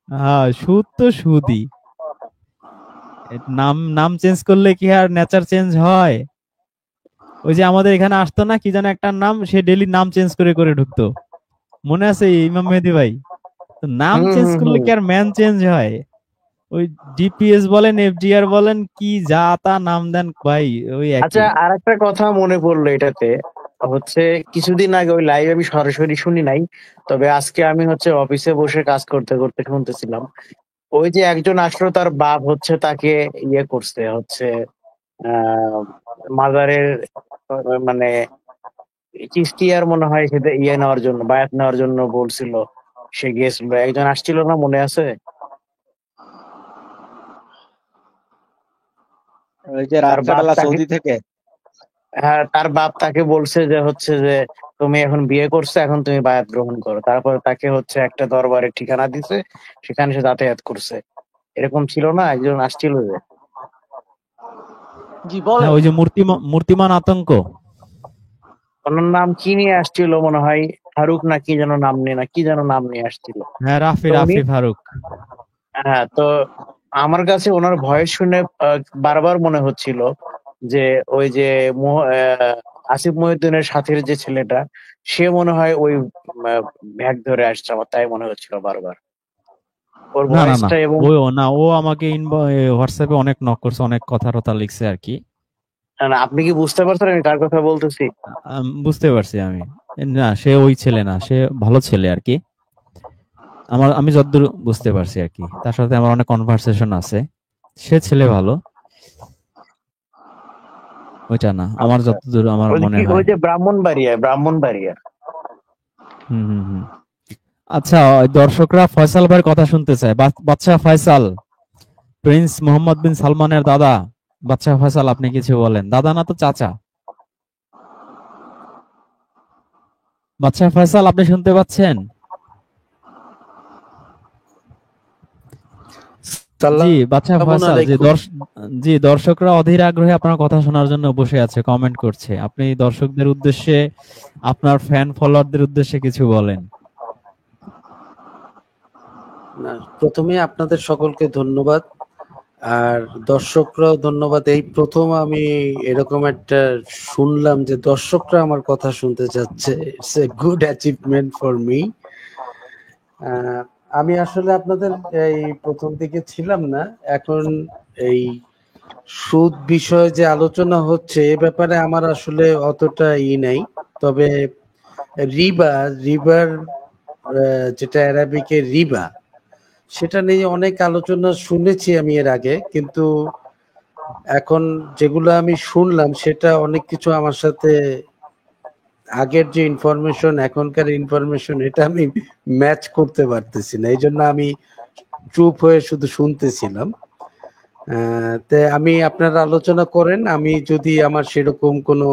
হ্যাঁ সুদ তো সুদই। নাম নাম চেঞ্জ করলে কি আর নেচার চেঞ্জ হয়? ওই যে আমাদের এখানে আসতো না কি যেন একটা নাম, সে ডেলি নাম চেঞ্জ করে করে ঢুকতো, মনে আছে ইমাম মেহেদী ভাই? তো নাম হুম চেঞ্জ হুম করলে হুম কি আর ম্যান চেঞ্জ হয়? ওই ডিপিএস বলেন, এফডিআর বলেন, কি যা তা নাম দেন ভাই, ওই আচ্ছা, একই। আর একটা কথা মনে পড়লো এটাতে, হচ্ছে কিছুদিন আগে ওই লাইভ আমি সরাসরি শুনি নাই, তবে আজকে আমি হচ্ছে অফিসে বসে কাজ করতে করতে শুনতেছিলাম। ওই যে একজন আসলো, তার বাপ হচ্ছে তাকে ইয়ে করছে, হচ্ছে আহ মাজারের মানে চিস্তিয়ার মনে হয় সেটা ইয়ে নেওয়ার জন্য, বায়াত নেওয়ার জন্য বলছিল, সে গিয়েছিল, একজন আসছিল না, মনে আছে? ওই যে তার বাপ রাত্রেবেলা তাকে, সৌদি থেকে। হ্যাঁ, তার বাপ তাকে বলছে যে হচ্ছে যে তুমি এখন বিয়ে করছো, এখন তুমি বায়াত গ্রহণ করো। তারপর তাকে হচ্ছে একটা দরবারের ঠিকানা দিছে, সেখানে সে যাতায়াত করছে। এরকম ছিল না, একজন আসছিল যে, জি হ্যাঁ, বলেন। ওই যে মূর্তিমান আতঙ্ক। ওনার নাম কি নিয়ে আসছিল মনে হয়, ফারুক না কি যেন নাম নিয়ে, না কি যেন নাম নিয়ে আসছিল। হ্যাঁ, রাফি তো উনি, রাফি ফারুক। হ্যাঁ, তো আমার কাছে ওনার ভয়েস শুনে বারবার মনে হচ্ছিল যে ওই যে আসিফ মহিউদ্দিনের সাথের যে ছেলেটা, সে মনে হয় ওই ভ্যাগ ধরে আসছে, আমার তাই মনে হচ্ছিল বারবার, ওর না না না, ভয়েসটা। এবং ও না, ও আমাকে হোয়াটসঅ্যাপে অনেক নক করছে, অনেক কথা টথা লিখছে আর কি। না, না, আপনি কি বুঝতে পারছেন আমি কার কথা বলতেছি? বুঝতে পারছি আমি। না, সে ওই ছেলে না, সে ভালো ছেলে আর কি। আমি যতদূর বুঝতে পারছি আর কি, তার সাথে আমার অনেক কনভারসেশন আছে। সে ছেলে ভালো, ওইটা না, আমার আচ্ছা, যতদূর আমার ওই যে মনে কি, ওই হয়। যে ব্রাহ্মণবাড়িয়া, ব্রাহ্মণবাড়িয়া। হুম হুম হুম। আচ্ছা, ওই দর্শকরা ফয়সাল ভাইয়ের কথা শুনতে চায়। বাদশাহ ফয়সাল, প্রিন্স মোহাম্মদ বিন সালমানের দাদা। বাদশাহ ফয়সাল, আপনি কিছু বলেন। দাদা না তো চাচা। বাদশাহ ফয়সাল, আপনি শুনতে পাচ্ছেন? জি, বাদশাহ সালামুন ফয়সাল, আলাইকুম। জি, দর্শকরা অধীর আগ্রহে আপনার কথা শোনার জন্য বসে আছে, কমেন্ট করছে। আপনি দর্শকদের উদ্দেশ্যে, আপনার ফ্যান ফলোয়ারদের উদ্দেশ্যে কিছু বলেন। না, প্রথমে আপনাদের সকলকে ধন্যবাদ, আর দর্শকরাও ধন্যবাদ। এই প্রথম আমি এরকম একটা শুনলাম যে দর্শকরা আমার কথা শুনতে চাচ্ছে। It's a good achievement for me. আমি আসলে আপনাদের এই প্রথম দিকে ছিলাম না। এখন এই সুদ বিষয়ে যে আলোচনা হচ্ছে এ ব্যাপারে আমার আসলে অতটা নাই। তবে রিবার যেটা অ্যারাবিকে রিবা, সেটা নিয়ে অনেক আলোচনা শুনেছি আমি এর আগে, কিন্তু এখন যেগুলো আমি শুনলাম সেটা অনেক কিছু আমার সাথে আগের যে ইনফরমেশন এখনকার ইনফরমেশন এটা আমি ম্যাচ করতে পারতেছি না, এই জন্য আমি চুপ হয়ে শুধু শুনতেছিলাম। তে আমি আপনারা আলোচনা করেন, আমি যদি আমার সেরকম কোনো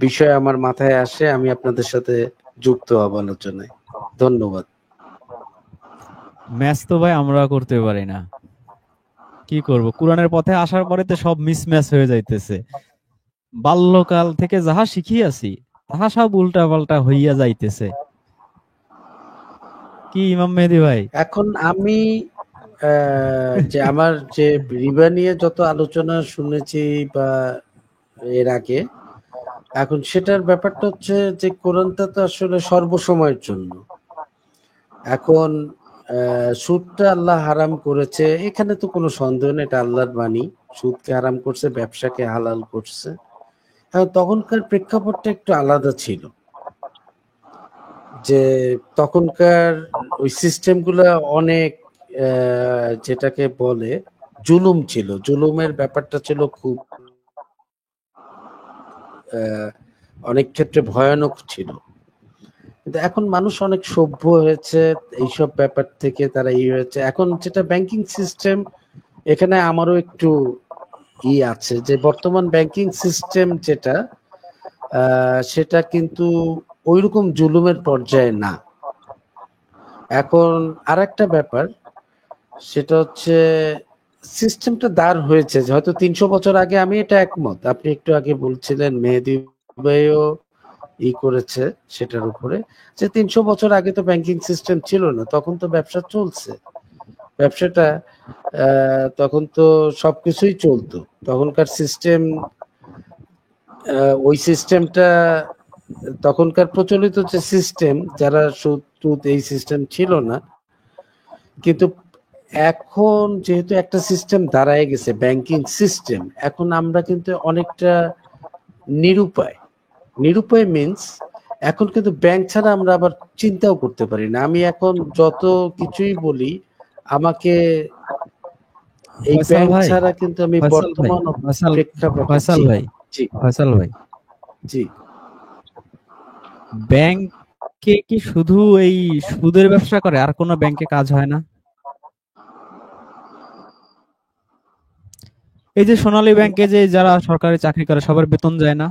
বিষয় আমার মাথায় আসে আমি আপনাদের সাথে যুক্ত হব আলোচনায়। ধন্যবাদ। ম্যাচ তো ভাই আমরা করতে পারি না, কি করব? কোরআনের পথে আসার পরে তো সব মিসম্যাচ হয়ে যাইতেছে। বাল্যকাল থেকে যাহা শিখিয়াছি তাহা সব উল্টা পাল্টা হইয়া যাইতেছে। কি ইমাম মেহেদী ভাই? এখন আমি যে আমার যে রিবা নিয়ে যত আলোচনা শুনেছি বা এর আগে, এখন সেটার ব্যাপারটা হচ্ছে যে কোরআনটা তো আসলে সর্বসময়ের জন্য। এখন সুদটা আল্লাহ হারাম করেছে, এখানে তো কোনো সন্দেহ নেই, এটা আল্লাহর বাণী। সুদকে হারাম করছে, ব্যবসাকে হালাল করছে। তখনকার প্রেক্ষাপটটা একটু আলাদা ছিল, যে তখনকার ওই সিস্টেমগুলো অনেক যেটাকে বলে জুলুম ছিল, জুলুমের ব্যাপারটা ছিল খুব অনেক ক্ষেত্রে ভয়ানক ছিল। কিন্তু এখন মানুষ অনেক সভ্য হয়েছে, এইসব ব্যাপার থেকে তারা হয়েছে। এখন যেটা ব্যাংকিং সিস্টেম, এখানে আমারও একটু আছে যে বর্তমান ব্যাংকিং সিস্টেম যেটা সেটা কিন্তু ওইরকম জুলুমের পর্যায়ে না। এখন আর একটা ব্যাপার, সেটা হচ্ছে সিস্টেমটা দাঁড় হয়েছে যে হয়তো 300 বছর আগে, আমি এটা একমত। আপনি একটু আগে বলছিলেন মেহেদী ভাইও করেছে সেটার উপরে, যে 300 বছর আগে তো ব্যাংকিং সিস্টেম ছিল না, তখন তো ব্যবসা চলছে। ব্যবসাটা তখন তো সবকিছুই চলতো, তখনকার সিস্টেম, ওই সিস্টেমটা তখনকার প্রচলিত যে সিস্টেম, যারা সুদ টুদ এই সিস্টেম ছিল না, কিন্তু এখন যেহেতু একটা সিস্টেম দাঁড়ায় গেছে, ব্যাংকিং সিস্টেম, এখন আমরা কিন্তু অনেকটা নিরুপায়। নিরুপায় মিন্স এখন কিন্তু ব্যাংক ছাড়া আমরা আবার চিন্তাও করতে পারি না। আমি এখন যত কিছুই বলি, আমাকে এই ফয়সাল ব্যাংক ভাই, ছাড়া কিন্তু আমি ফয়সাল ভাই, বর্তমান ফয়সাল প্রেক্ষাপটে ফয়সাল জি ভাই, জি ফয়সাল ভাই, জি ব্যাংকে কি শুধু এই সুদের ব্যবসা করে, আর কোনো ব্যাংকে কাজ হয় না? এই যে সোনালী ব্যাংকে যে যারা সরকারি চাকরি করে সবার বেতন যায় না?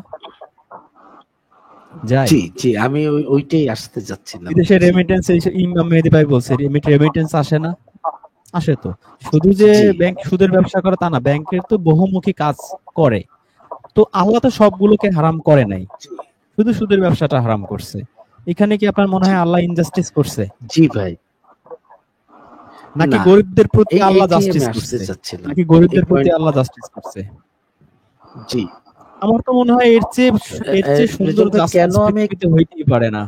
যায়। জি জি আমি ওইটাই আসতে যাচ্ছিলাম। বিদেশে জি রেমিটেন্স, ইমাম মেহেদী ভাই বলছে রেমিটেন্স আসে না? আসে তো। শুধু যে জি ব্যাংক সুদের ব্যবসা করে তা না, ব্যাংকের তো বহুমুখী কাজ করে। তো আল্লাহ তো সবগুলোকে হারাম করে নাই, শুধু সুদের ব্যবসাটা হারাম করছে। এখানে কি আপনার মনে হয় আল্লাহ ইনজাস্টিস করছে, জি ভাই, নাকি না গরিবদের প্রতি আল্লাহ এইটাই আমি জাস্টিস আসতে করছে? চাচ্ছিলাম। নাকি এই গরিবদের প্রতি পয়েন্ট আল্লাহ জাস্টিস করছে? জি আমার তো মনে হয় এর চেয়ে সুন্দর রেজাল ভাই, কেন জাস্টিস আমি পৃথিবীতে হইতেই পারে না।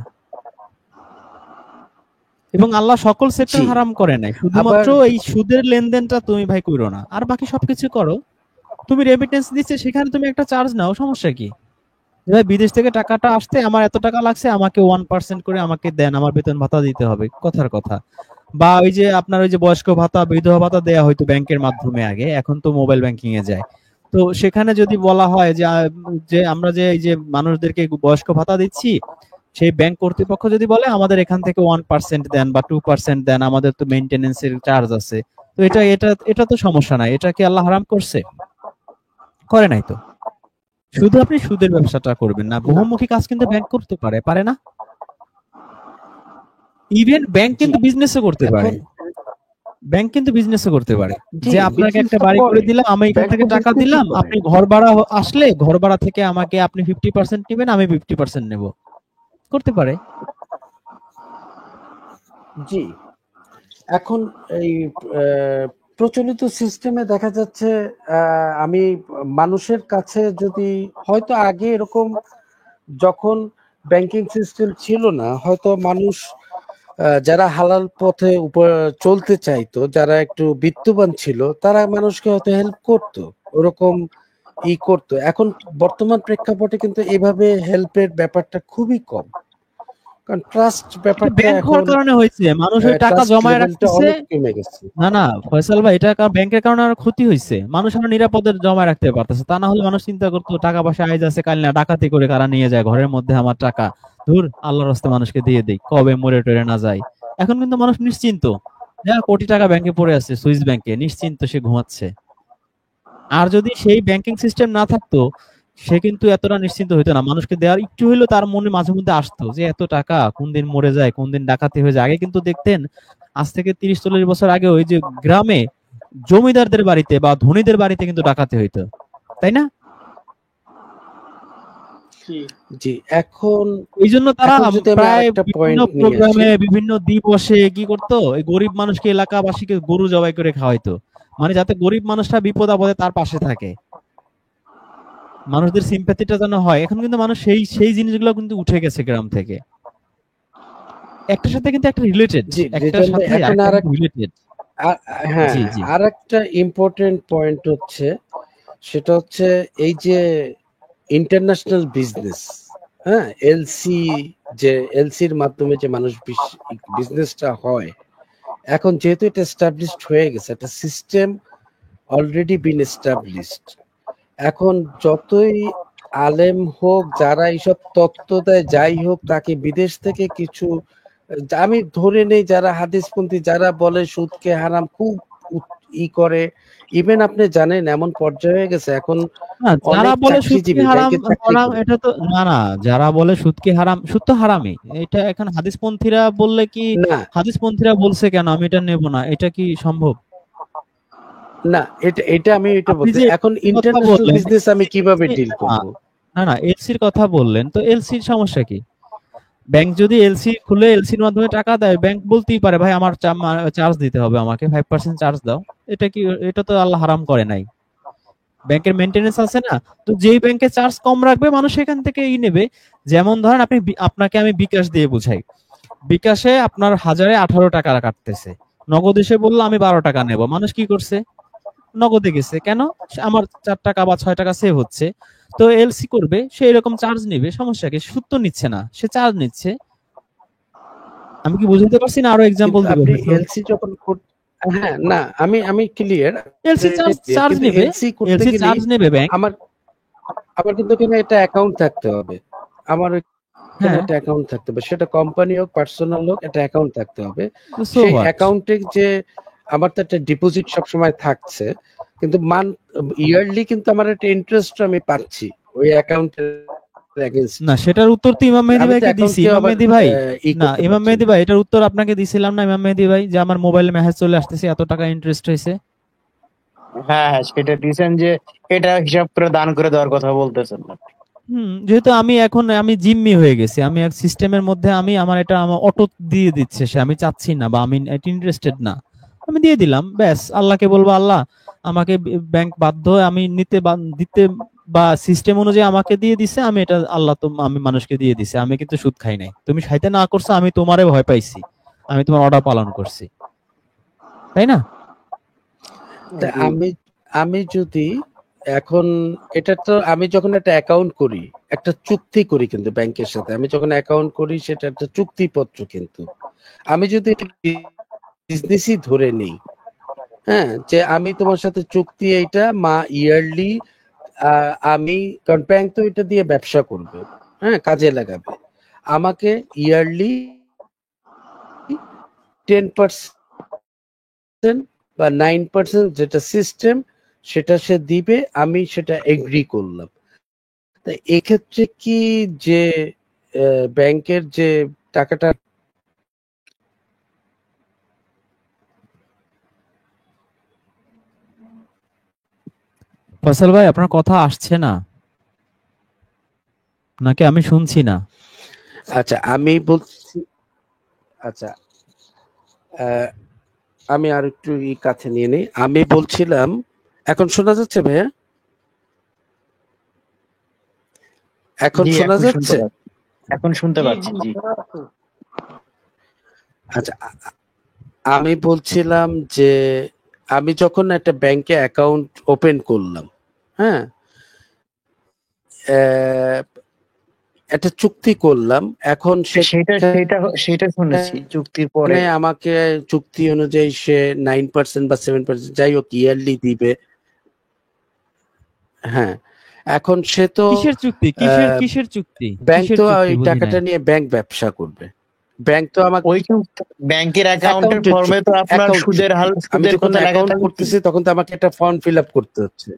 এবং আল্লাহ সকল সেক্টর জি হারাম করে নাই, আবার শুধুমাত্র এই সুদের লেনদেনটা তুমি ভাই করো না, আর বাকি সবকিছু করো। তুমি রেমিটেন্স দিচ্ছে, সেখানে তুমি একটা চার্জ নাও, সমস্যা কি? যে ভাই বিদেশ থেকে টাকাটা আসতে আমার এত টাকা লাগছে, আমাকে 1% করে আমাকে দেন, আমার বেতন ভাতা দিতে হবে, কথার কথা। বা ওই যে আপনার ওই যে বয়স্ক ভাতা, বিধবা ভাতা দেয়া হয়তো ব্যাংকের মাধ্যমে আগে, এখন তো মোবাইল ব্যাংকিং এ যায়। তো সেখানে যদি বলা হয় যে যে আমরা যে এই যে মানুষদেরকে বয়স্ক ভাতা দিচ্ছি, সেই ব্যাংক কর্তৃপক্ষ যদি বলে আমাদের এখান থেকে 1% দেন বা 2% দেন, আমাদের তো মেইনটেনেন্স এর চার্জ আছে, তো এটা এটা এটা তো সমস্যা নাই। এটা কি আল্লাহ হারাম করছে? করে নাই তো। শুধু আপনি সুদের ব্যবসাটা করবেন না, না বহুমুখী কাজ কিন্তু ব্যাংক করতে পারে, পারে না? ইভেন ব্যাংক জি কিন্তু বিজনেসও করতে পারে। এখন ব্যাংক কিন্তু বিজনেসও করতে পারে। জি যে আপনাকে বিজনেস একটা তো বাড়ি করে করে, দিলাম, আমি এখান ব্যাংক থেকে তো টাকা বিজনেসই দিলাম, করে। আপনি ঘর ভাড়া আসলে ঘর ভাড়া থেকে আমাকে আপনি 50% নেবেন, আমি 50% নেব, করতে পারে। জি এখন এই প্রচলিত সিস্টেমে দেখা যাচ্ছে, আমি মানুষের কাছে যদি, হয়তো আগে এরকম যখন ব্যাংকিং সিস্টেম ছিল না, হয়তো মানুষ যারা হালাল পথে চলতে চাইতো, যারা একটু বিত্তবান ছিল, তারা মানুষকে হয়তো হেল্প করতো, ওরকম করতো। এখন বর্তমান প্রেক্ষাপটে কিন্তু এভাবে হেল্পের ব্যাপারটা খুবই কম, কারণ ট্রাস্ট এটা ব্যাপারটা ব্যাংক এখন, হওয়ার কারণে হয়েছে, মানুষ ওই টাকা ট্রাস্ট জমায় লেভেলটা রাখতেছে। অনেক কমে গেছে। না না ফয়সাল ভাই, এটা ব্যাংকের কারণে আরো ক্ষতি হয়েছে, মানুষ আরো নিরাপদে জমায় রাখতে পারতেছে। তা না হলে মানুষ চিন্তা করতো টাকা পয়সা আইজ আছে কাল না, ডাকাতি করে কারা নিয়ে যায়, ঘরের মধ্যে আমার টাকা, ধুর আল্লাহর রাস্তায় মানুষকে দিয়ে দেই, কবে মরে টরে না যায়। এখন কিন্তু মানুষ নিশ্চিন্ত, যা কোটি টাকা ব্যাংকে পড়ে আছে সুইস ব্যাংকে, নিশ্চিন্ত সে ঘুমাচ্ছে। আর যদি সেই ব্যাংকিং সিস্টেম না থাকতো, সে কিন্তু এতটা নিশ্চিন্ত হইতো না। মানুষকে দেওয়ার একটু হইলেও তার মনে মাঝে মধ্যে আসতো যে এত টাকা কোন দিন মরে যায়, কোন দিন ডাকাতি হয়ে যায়। আগে কিন্তু দেখতেন, আজ থেকে 30-40 বছর আগে ওই যে গ্রামে জমিদারদের বাড়িতে বা ধনীদের বাড়িতে কিন্তু ডাকাতি হইতো, তাই না? জি এখন এই জন্য তারা এখন যদি আমি প্রায় আরেকটা বিভিন্ন পয়েন্ট নিয়ে আসি, প্রোগ্রামে, বিভিন্ন দিবসে কি করতো, এই গরিব মানুষকে, এলাকাবাসীকে গরু জবাই করে খাওয়াইতো, মানে যাতে গরিব মানুষটা বিপদ আপদে তার পাশে থাকে, মানুষদের সিম্প্যাথিটা যেন হয়। এখন কিন্তু মানুষ সেই সেই জিনিসগুলো কিন্তু উঠে গেছে গ্রাম থেকে। একটার সাথে কিন্তু একটা রিলেটেড, জি একটার রিটন ভাই, সাথে এখন আরেকটা আর কিন্তু রিলেটেড। হ্যাঁ জি জি। আর একটা ইম্পর্টেন্ট পয়েন্ট হচ্ছে, সেটা হচ্ছে এই যে ইন্টারন্যাশনাল বিজনেস, হ্যাঁ এলসি, যে এলসির মাধ্যমে যে মানুষ বিজনেসটা হয়, এখন যেহেতু এটা এস্টাবলিশড হয়ে গেছে, একটা সিস্টেম অলরেডি বিন এস্টাবলিশড, এখন যতই আলেম হোক, যারা এইসব তত্ত্ব দেয়, যাই হোক, তাকে বিদেশ থেকে কিছু, আমি ধরে নেই যারা হাদিসপন্থী, যারা বলে সুদকে হারাম, খুব করে, ইভেন আপনি জানেন এমন পর্যায়ে হয়ে গেছে এখন না, যারা অনেক বলে সুদকে চাকরিজীবী হারাম ব্যাংকে চাকরি হারাম, করে। এটা তো না না, যারা বলে সুদকে হারাম, সুদ তো হারামই, এটা এখন হাদিসপন্থীরা বললে কি, না হাদিসপন্থীরা বলছে কেন আমি এটা নেব না, এটা কি সম্ভব? না এটা এটা আমি এটা আপনি বলতে, যে এখন কথা ইন্টারন্যাশনাল বললেন, বিজনেস আমি কিভাবে ডিল না করব? না না, এলসির কথা বললেন, তো এলসির সমস্যা কি? ব্যাংক যদি এলসি খুলে এলসির মাধ্যমে টাকা দেয়, ব্যাংক বলতেই পারে ভাই আমার চার্জ দিতে হবে, আমাকে 5% চার্জ দাও। এটা কি, এটা তো আল্লাহ হারাম করে নাই। ব্যাংকের মেইনটেনেন্স আছে না, তো যেই ব্যাংকে চার্জ কম রাখবে মানুষ সেখান থেকে নেবে। যেমন ধরেন আপনি, আপনাকে আমি বিকাশ দিয়ে বুঝাই, বিকাশে আপনার 1018 টাকা কাটতেছে, নগদ এসে বললো আমি 12 টাকা নেব, মানুষ কি করছে? নগদে গেছে। কেন? আমার 4 টাকা বা 6 টাকা সেভ হচ্ছে। তো এলসি করবে, সে এরকম চার্জ নিবে, সমস্যা কি? সুদ তো নিচ্ছে না, সে চার্জ নিচ্ছে। আমি কি বুঝাতে পারছি না? আরো এক্সাম্পল কিন্তু দিব আপনি হয়তো। এলসি যখন হ্যাঁ, না, আমি ক্লিয়ার, এলসি চার্জ কিন্তু নেবে, এলসি করতে এলসি গেলেই চার্জ নেবে ব্যাংক। আমার আমার কিন্তু এখানে একটা অ্যাকাউন্ট থাকতে হবে। আমার ওইখানে হ্যাঁ, একটা অ্যাকাউন্ট থাকতে হবে, সেটা কোম্পানি হোক পার্সোনাল হোক, একটা অ্যাকাউন্ট থাকতে হবে। সো সেই হোয়াট? অ্যাকাউন্টে যে আমার তো একটা ডিপোজিট সবসময় থাকছে, কিন্তু ইয়ারলি কিন্তু আমার একটা ইন্টারেস্ট আমি পাচ্ছি ওই অ্যাকাউন্টের না, এগেইনস্টে। সেটার উত্তর তো ইমাম মেহেদী আমি তো ভাইকে দিছি। অ্যাকাউন্টকে ইমাম আবার মেহেদী ভাই, না করতে ইমাম পারছি মেহেদী না। ভাই, এটার উত্তর আপনাকে দিছিলাম না ইমাম মেহেদী ভাই, যে আমার মোবাইলে মেসেজ চলে আসতেছে এত টাকা ইন্টারেস্ট হয়েছে। হ্যাঁ হ্যাঁ, সেটা দিয়েছেন যে এটা হিসাব করে দান করে দেওয়ার কথা বলতেছেন না। যেহেতু আমি জিম্মি হয়ে গেছি, আমি এক সিস্টেমের মধ্যে, আমার এটা আমার অটো দিয়ে দিচ্ছে সে, আমি চাচ্ছি না বা আমি ইন্টারেস্টেড না, আমি দিয়ে দিলাম, ব্যাস। আল্লাহকে বলবো আল্লাহ আমাকে ব্যাংক বাধ্য হয়ে আমি দিতে বা সিস্টেম অনুযায়ী আমাকে দিয়ে দিছে, আমি এটা আল্লাহ তো আমি মানুষকে দিয়ে দিছে, আমি কিন্তু সুদ খাই নাই, তুমি খাইতে না করছো, আমি তোমারে ভয় পাইছি, আমি তোমার অর্ডার পালন করছি, তাই না? তা আমি আমি যদি এখন এটা তো আমি যখন একটা অ্যাকাউন্ট করি, একটা চুক্তি করি কিন্তু ব্যাংকের সাথে, আমি যখন অ্যাকাউন্ট করি সেটা একটা চুক্তিপত্র। কিন্তু আমি যদি বিজনেসই ধরে নেই, হ্যাঁ, যে আমি তোমার সাথে চুক্তি এইটা ইয়ারলি, আমি, কারণ ব্যাংক তো এটা দিয়ে ব্যবসা করবে, হ্যাঁ, কাজে লাগাবে, আমাকে ইয়ারলি 10% বা 9% যেটা সিস্টেম, সেটা সে দিবে, আমি সেটা এগ্রি করলাম। তা এক্ষেত্রে কি যে ব্যাংকের যে টাকাটা ফয়সাল ভাই, আপনার কথা আসছে না, নাকি আমি শুনছি না? আচ্ছা আমি বলছি, আচ্ছা, আহ, আমি আর একটু কাছে নিয়ে নিই। আমি বলছিলাম, এখন শোনা যাচ্ছে ভাইয়া? এখন জি, শোনা যাচ্ছে? এখন শুনতে জি পাচ্ছি। জি জি, শোনা যাচ্ছে। আচ্ছা, আমি বলছিলাম যে আমি যখন একটা ব্যাংকে অ্যাকাউন্ট ওপেন করলাম, হ্যাঁ, আহ, একটা চুক্তি করলাম, এখন সেটা সেখানে সেটা সেটা শুনেছি চুক্তির পরে। আমাকে চুক্তি অনুযায়ী সে 9% বা 7% যাই হোক ইয়ারলি দিবে। হ্যাঁ, এখন সে তো কিসের চুক্তি? কিসের চুক্তি? ব্যাংক কিসের তো চুক্তি? ওই বুঝি নাই। টাকাটা নিয়ে ব্যাংক ব্যবসা করবে। ব্যাংক তো আমাকে ওই ব্যাংকের অ্যাকাউন্টের অ্যাকাউন্টের ফর্মে তো চুক্তি, আপনার অ্যাকাউন্ট সুদের চুক্তি। হাল, আমি সুদের যখন কথা লেখা অ্যাকাউন্ট থাকবে কি? করতেছি তখন তো আমাকে একটা ফর্ম ফিল আপ করতে হচ্ছে।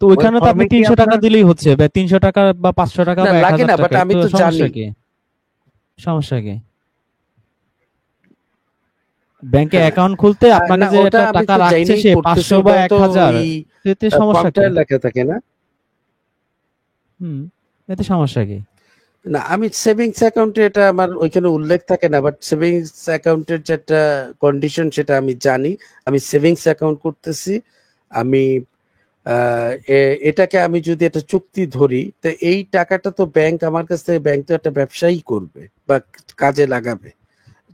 তো ওই ওইখানে তো আপনি ফর্মে কি 300 টাকা আপনার দিলেই হচ্ছে, বা 300 টাকা বা 500 টাকা না বা লাগে 1000 না, বাট টাকা, আমি তো তো সমস্যা জানি। কি? সমস্যা কি? ব্যাংকে হ্যাঁ, অ্যাকাউন্ট খুলতে আপনাকে না যে ওটা একটা আমি টাকা তো রাখছে জাইনেই সে করতেছি, 500 বা ওটা তো 1000, ওই এতে সমস্যা কি? ফর্মটায় লেখা থাকে না। হুম, এতে সমস্যা কি? না, আমি সেভিংস অ্যাকাউন্টে এটা আমার ওইখানে উল্লেখ থাকে না, বাট সেভিংস অ্যাকাউন্টের যে একটা কন্ডিশন সেটা আমি জানি। আমি সেভিংস অ্যাকাউন্ট করতেছি। আমি এটাকে আমি যদি একটা চুক্তি ধরি, তো এই টাকাটা তো ব্যাংক আমার কাছ থেকে, ব্যাংক তো একটা ব্যবসায়ী করবে বা কাজে লাগাবে।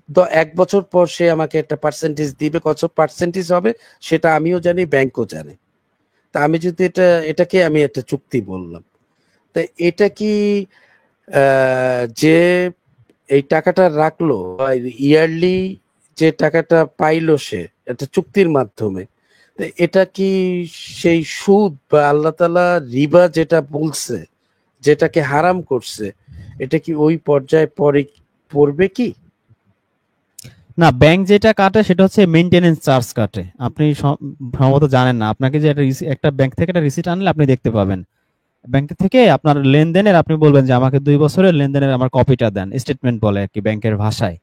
তো 1 বছর পর সে আমাকে একটা পার্সেন্টেজ দিবে, কত পার্সেন্টেজ হবে সেটা আমিও জানি, ব্যাংকও জানে। তা আমি যদি এটাকে আমি একটা চুক্তি বললাম, তা এটা কি যে এই টাকাটা রাখলো ইয়ারলি, যে টাকাটা পাইলো সে একটা চুক্তির মাধ্যমে, তো এটা কি সেই সুদ বা আল্লাহ তাআলা রিবা যেটা বলছে, যেটাকে হারাম করছে, এটা কি ওই পর্যায়ে পড়বে কি? না, ব্যাংক যেটা কাটে সেটা হচ্ছে মেইনটেনেন্স চার্জ কাটে। আপনি সম্ভবত জানেন না, আপনাকে যে একটা ব্যাংক থেকে একটা রিসিট আনলে আপনি দেখতে পাবেন। ব্যাংক থেকে আপনার লেনদেনের আপনি বলবেন যে আমাকে 2 বছরের লেনদেনের আমার কপিটা দেন, স্টেটমেন্ট বলে আর কি ব্যাংকের ভাষায়।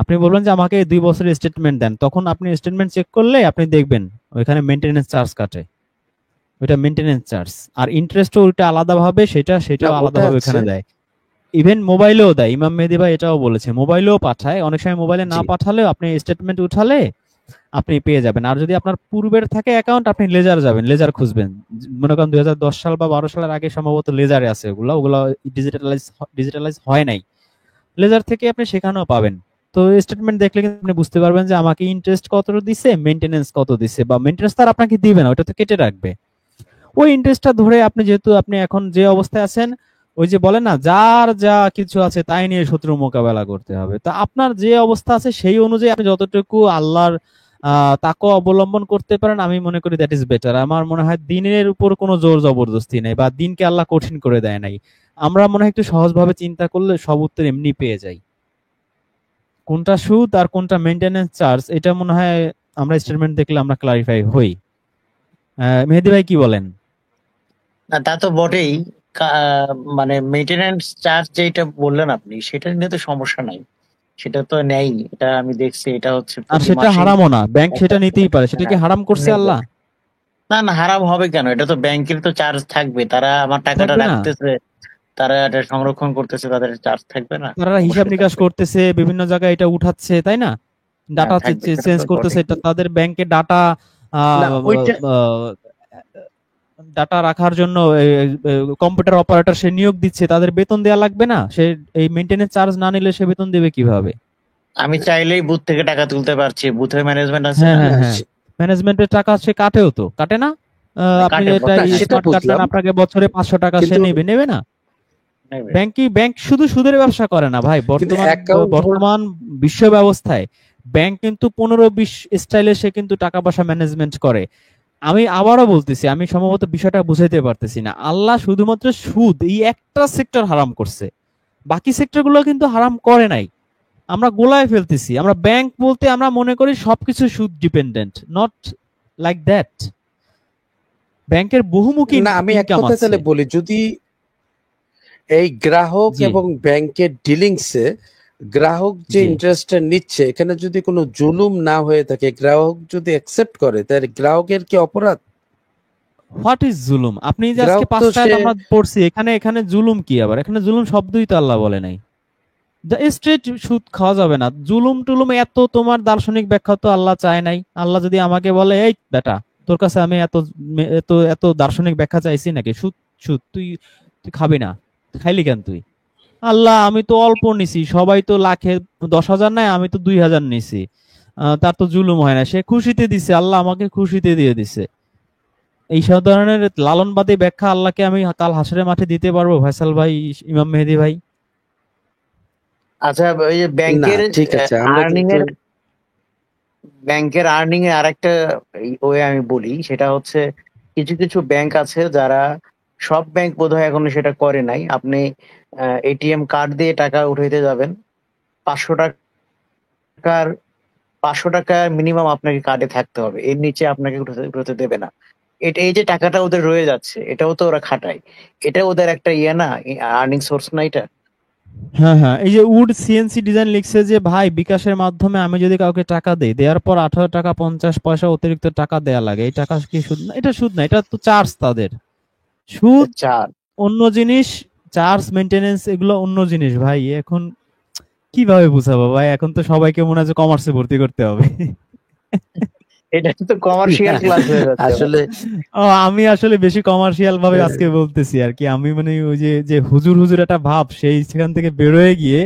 আপনি বলবেন যে আমাকে 2 বছরের স্টেটমেন্ট দেন, তখন আপনি স্টেটমেন্ট চেক করলে আপনি দেখবেন ওইখানে মেইনটেনেন্স চার্জ কাটে, ওইটা মেইনটেনেন্স চার্জ। আর ইন্টারেস্টও ওইটা আলাদাভাবে, না সেটাও ওটা আলাদাভাবে আছে। ওখানে দেয়। ইভেন মোবাইলেও দেয়, ইমাম মেহেদী ভাই এটাও বলেছে, মোবাইলেও পাঠায়। অনেক সময় মোবাইলে না জি, পাঠালেও আপনি স্টেটমেন্ট উঠালে আপনি পেয়ে যাবেন। আর যদি আপনার পূর্বের থাকে অ্যাকাউন্ট, আপনি লেজার যাবেন, লেজার খুঁজবেন। মনে করেন 2010 সাল বা 12 সালের আগে সম্ভবত লেজারে আছে, ওগুলো ডিজিটালাইজ হয় নাই। লেজার থেকে আপনি সেখানেও পাবেন। তো স্টেটমেন্ট দেখলে কিন্তু আপনি বুঝতে পারবেন যে আমাকে ইন্টারেস্ট কত দিছে, মেইনটেনেন্স কত দিছে, বা মেইনটেনেন্স তার আপনাকে দিবে না, ওটা তো কেটে রাখবে। ওই ইন্টারেস্টটা ধরে আপনি যেহেতু আপনি এখন যে অবস্থায় আছেন, ওই যে বলে না যার যা কিছু আছে তাই নিয়ে শত্রু মোকাবেলা করতে হবে, তো আপনার যে অবস্থা আছে সেই অনুযায়ী আপনি যতটুকু আল্লাহর তাকওয়া অবলম্বন করতে পারেন, আমি মনে করি দ্যাট ইজ বেটার। আমার মনে হয় দিনের উপর কোনো জোর জবরদস্তি নেই, বা দিনকে আল্লাহ কঠিন করে দেয় নাই। আমরা মনে হয় একটু সহজভাবে চিন্তা করলে সব উত্তর এমনি পেয়ে যাই। কোনটা সুদ আর কোনটা মেইনটেনেন্স চার্জ, এটা মনে হয় আমরা স্টেটমেন্ট দেখলে আমরা ক্লারিফাই হই। মেহেদী ভাই কি বলেন? না তা তো বটেই। মানে মেইনটেনেন্স চার্জ যেটা বললেন আপনি, সেটা নিয়ে তো সমস্যা নাই, সেটা তো নেই, এটা আমি দেখছি। এটা হচ্ছে আর প্রতি সেটা মাসেই হারামও না, ব্যাংক একটা, সেটা নিতেই পারে, সেটা কি হ্যাঁ, হারাম করছে নেবে। আল্লাহ? না না, হারাম হবে কেন? এটা তো ব্যাংকের তো চার্জ থাকবে, তারা আমার টাকাটা থাকবে না? রাখতেছে, তারা এটা সংরক্ষণ করতেছে, তাদের চার্জ থাকবে না? তারা হিসাব অবশ্যই নিকাশ থাকবে। করতেছে, বিভিন্ন জায়গায় এটা উঠাচ্ছে, তাই না? হ্যাঁ, ডাটা থাকবে, সেটা চেঞ্জ তো করতেছে, বটেই। এটা তাদের ব্যাংকের ডাটা না ওইটা ডাটা রাখার জন্য কম্পিউটার অপারেটর সে নিয়োগ দিচ্ছে, তাদের বেতন দেওয়া লাগবে না? সে এই মেইনটেনেন্স চার্জ না নিলে সে বেতন দেবে কিভাবে? আমি চাইলেই বুথ থেকে টাকা তুলতে পারছি, বুথের ম্যানেজমেন্ট আছে হ্যাঁ না? হ্যাঁ না হ্যাঁ, ম্যানেজমেন্টের টাকা সে কাটেও তো, কাটে না? আপনি কাটে এটা বটে, না হ্যাঁ, সেটা স্মার্ট কার্ড নেন, বুঝলাম, আপনাকে বছরে 500 টাকা সে কিন্তু নেবে না? নেবে। ব্যাংক শুধু সুদের ব্যবসা করে না ভাই, কিন্তু বর্তমান অ্যাকাউন্ট বর্তমান বিশ্ব ব্যবস্থায় ব্যাংক কিন্তু 15-20 স্টাইলে সে কিন্তু টাকা পয়সা ম্যানেজমেন্ট করে। আমি আবারও বলতেছি, আমি সম্ভবত বিষয়টা বুঝাইতে পারতেছি না, আল্লাহ শুধুমাত্র সুদ এই একটা সেক্টর হারাম করছে, বাকি সেক্টর গুলো কিন্তু হারাম করে নাই। আমরা গোলায় ফেলতেছি, আমরা ব্যাংক বলতে আমরা মনে করি সবকিছু সুদ ডিপেন্ডেন্ট, নট লাইক দ্যাট। ব্যাংকের বহুমুখী না আমি এক ইনকাম কথা আছে। তাহলে বলি, যদি এই গ্রাহক জি, এবং ব্যাংকের ডিলিংসে গ্রাহক যে জি। ইন্টারেস্টটা নিচ্ছে, এখানে যদি কোনো জুলুম না হয়ে থাকে, গ্রাহক যদি অ্যাকসেপ্ট করে, তাহলে গ্রাহকের কি অপরাধ? হোয়াট ইজ জুলুম? আপনি যে আজকে গ্রাহক তো 5টা সে আয়াত আমরা পড়ছি, এখানে এখানে জুলুম কি? আবার এখানে জুলুম শব্দই তো আল্লাহ বলে নাই। স্ট্রেট সুদ খাওয়া যাবে না, জুলুম টুলুম এত তোমার দার্শনিক ব্যাখ্যা তো আল্লাহ চায় নাই। আল্লাহ যদি আমাকে বলে এই বেটা তোর কাছে আমি এত এত এত দার্শনিক ব্যাখ্যা চাইছি নাকি, সুদ সুদ তুই তুই খাবি না, খাইলি কেন তুই? আল্লাহ আমি তো অল্প নিছি, সবাই তো লাখে 10,000 নাই, আমি তো 2,000 নিছি, তার তো জুলুম হয় না, সে খুশিতে দিছে, আল্লাহ আমাকে খুশিতে দিয়ে দিছে। এই সব ধরনের লালনবাদী ব্যাখ্যা আল্লাহকে আমি কাল হাসরের মাঠে দিতে পারবো ফয়সাল ভাই, ইমাম মেহেদী ভাই? আচ্ছা, ওই যে না ব্যাংকের ঠিক আছে, আমরা আর্নিং কিন্তু এর, আরেকটা ওয়ে আমি বলি, সেটা হচ্ছে কিছু কিছু ব্যাংক আছে যারা, সব ব্যাংক বোধহয় এখনো সেটা করে নাই। আপনি এটিএম কার্ড দিয়ে টাকা উঠাইতে যাবেন, 500 টাকার 500 টাকা মিনিমাম আপনাকে কার্ডে থাকতে হবে, এর নিচে আপনাকে উঠাতে দেবে না। এটা, এই যে টাকাটা ওদের রয়ে যাচ্ছে, এটাও তো ওরা খাটায়, এটা ওদের একটা ইয়ে না, আর্নিং সোর্স না এটা? হ্যাঁ হ্যাঁ, এই যে উড সিএনসি ডিজাইন লিখছে যে ভাই বিকাশের মাধ্যমে আমি যদি কাউকে টাকা দেই, দেওয়ার পর 18 টাকা 50 পয়সা অতিরিক্ত টাকা দেয়া লাগে, এই টাকা কি সুদ না? এটা সুদ না, এটা তো চার্জ তাদের। সুদ চার অন্য জিনিস, চার্জ মেইনটেনেন্স এগুলো অন্য জিনিস ভাই। এখন কিভাবে বুঝাবো ভাই, এখন তো সবাইকে মনে হয় কমার্সে ভর্তি করতে হবে। এটা তো কমার্শিয়াল ক্লাস হয়ে যাচ্ছে। আসলে ও আমি আসলে বেশি কমার্শিয়াল ভাবে আজকে বলতেছি আর কি, আমি মানে ওই যে যে হুজুর হুজুর একটা ভাব সেই সেখান থেকে বেরোয় গিয়ে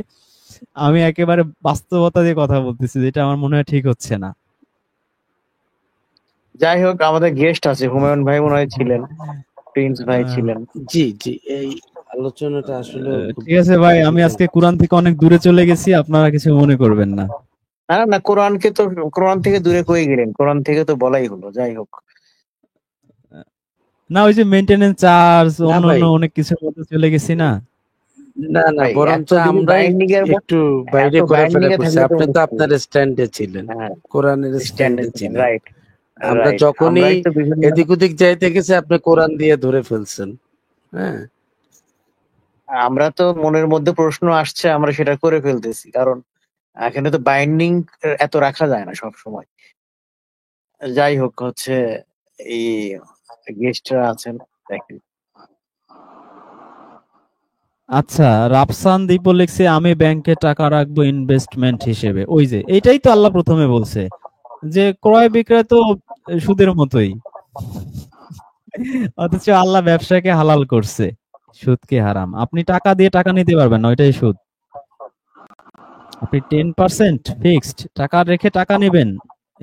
আমি একেবারে বাস্তবতা দিয়ে কথা বলতেছি, যেটা আমার মনে হয় ঠিক হচ্ছে না। যাই হোক, আমাদের গেস্ট আছে, হুমায়ুন ভাই মনে হয় ছিলেন, প্রিন্স ভাই আহ, ছিলেন। জি জি, এই আলোচনাটা আসলে খুব ঠিক আছে ভাই, আমি difficult। আজকে কোরআন থেকে অনেক দূরে চলে গেছি, আপনারা কিছু মনে করবেন না। না না, কোরআন থেকে দূরে কয়ে গেলেন, কোরআন থেকে তো বলাই হলো। যাই হোক, না ওই যে মেইনটেনেন্স চার্জ না অন্য ভাই, অন্য অনেক কিছুর মধ্যে চলে গেছি না। না না, ভাই বরঞ্চ এত বেশি আমরাই বাইন্ডিং এর একটু এত বাইরে করে বাইন্ডিং ফেলা এ করছি। থাকলে তো আপনি তো মুশকিল। আপনার স্ট্যান্ডে ছিলেন, হ্যাঁ, কোরআনের স্ট্যান্ডার্ড স্ট্যান্ডে ছিলেন। রাইট, আমরা রাইট। যখনই আমরাই তো বিভিন্ন, এদিক ওদিক যাইতে গেছি, আপনি কোরআন দিয়ে ধরে ফেলছেন। হ্যাঁ, আমরা তো মনের মধ্যে প্রশ্ন আসছে, আমরা সেটা করে ফেলতেছি, কারণ এখানে তো বাইন্ডিং এত রাখা যায় না সব সময়। যাই হোক, হচ্ছে এই গেস্টরা আছেন, দেখেন। আচ্ছা, রাফসান দীপও লিখছে আমি ব্যাংকে টাকা রাখবো ইনভেস্টমেন্ট হিসেবে। ওই যে এটাই তো আল্লাহ প্রথমে বলছে যে ক্রয় বিক্রয় তো সুদের মতোই, অথচ আল্লাহ ব্যবসাকে হালাল করছে, সুদকে হারাম। আপনি টাকা দিয়ে টাকা নিতে পারবেন না, ওইটাই সুদ। আপনি 10% ফিক্সড টাকা রেখে টাকা নেবেন,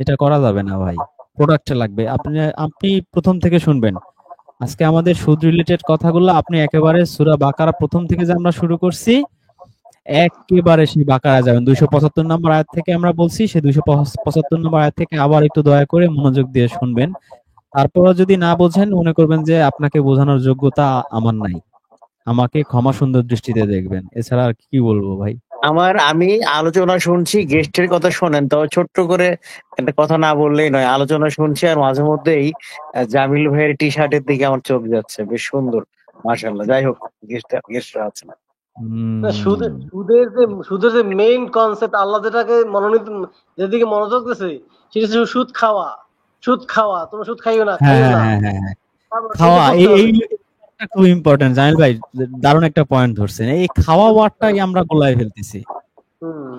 এটা করা যাবে না ভাই। প্রোডাক্ট লাগবে। আপনি প্রথম থেকে শুনবেন। আজকে আমাদের সুদ রিলেটেড কথাগুলো আপনি একেবারে সূরা বাকারা প্রথম থেকে যে আমরা শুরু করছি, একেবারে সেই বাকারা যাবেন। 275 নম্বর আয়াত থেকে আমরা বলছি, সেই 275 নম্বর আয়াত থেকে আবার একটু দয়া করে মনোযোগ দিয়ে শুনবেন। তারপরও যদি না বোঝেন, মনে করবেন যে আপনাকে বোঝানোর যোগ্যতা আমার নাই। আমাকে ক্ষমা সুন্দর দৃষ্টিতে দেখবেন। এছাড়া আর কি বলবো ভাই? আমি আলোচনা শুনছি, গেস্টের কথা শোনেন, তবে ছোট্ট করে একটা কথা না বললেই নয়। আলোচনা শুনছি আর মাঝে মধ্যেই জামিল ভাইয়ের টি শার্টের দিকে আমার চোখ যাচ্ছে, বেশ সুন্দর, মাশাআল্লাহ। যাই হোক, গেস্টরা আছে না। না, হুম, সুদের যে মেইন কনসেপ্ট, আল্লাহ যেটাকে যেদিকে মনোযোগ দিয়েছে সেটা হচ্ছে সুদ খাওয়া। সুদ খাওয়া, তোমরা সুদ খাইও না, হ্যাঁ খাইও না। হ্যাঁ হ্যাঁ হ্যাঁ। তারপর খাওয়া, এটা এই করতে এই হবে। এটা খুব ইম্পর্টেন্ট জামিল ভাই, দারুণ একটা পয়েন্ট ধরছেন। এই খাওয়া ওয়ার্ডটাই আমরা গোলায় ফেলতেছি। হুম।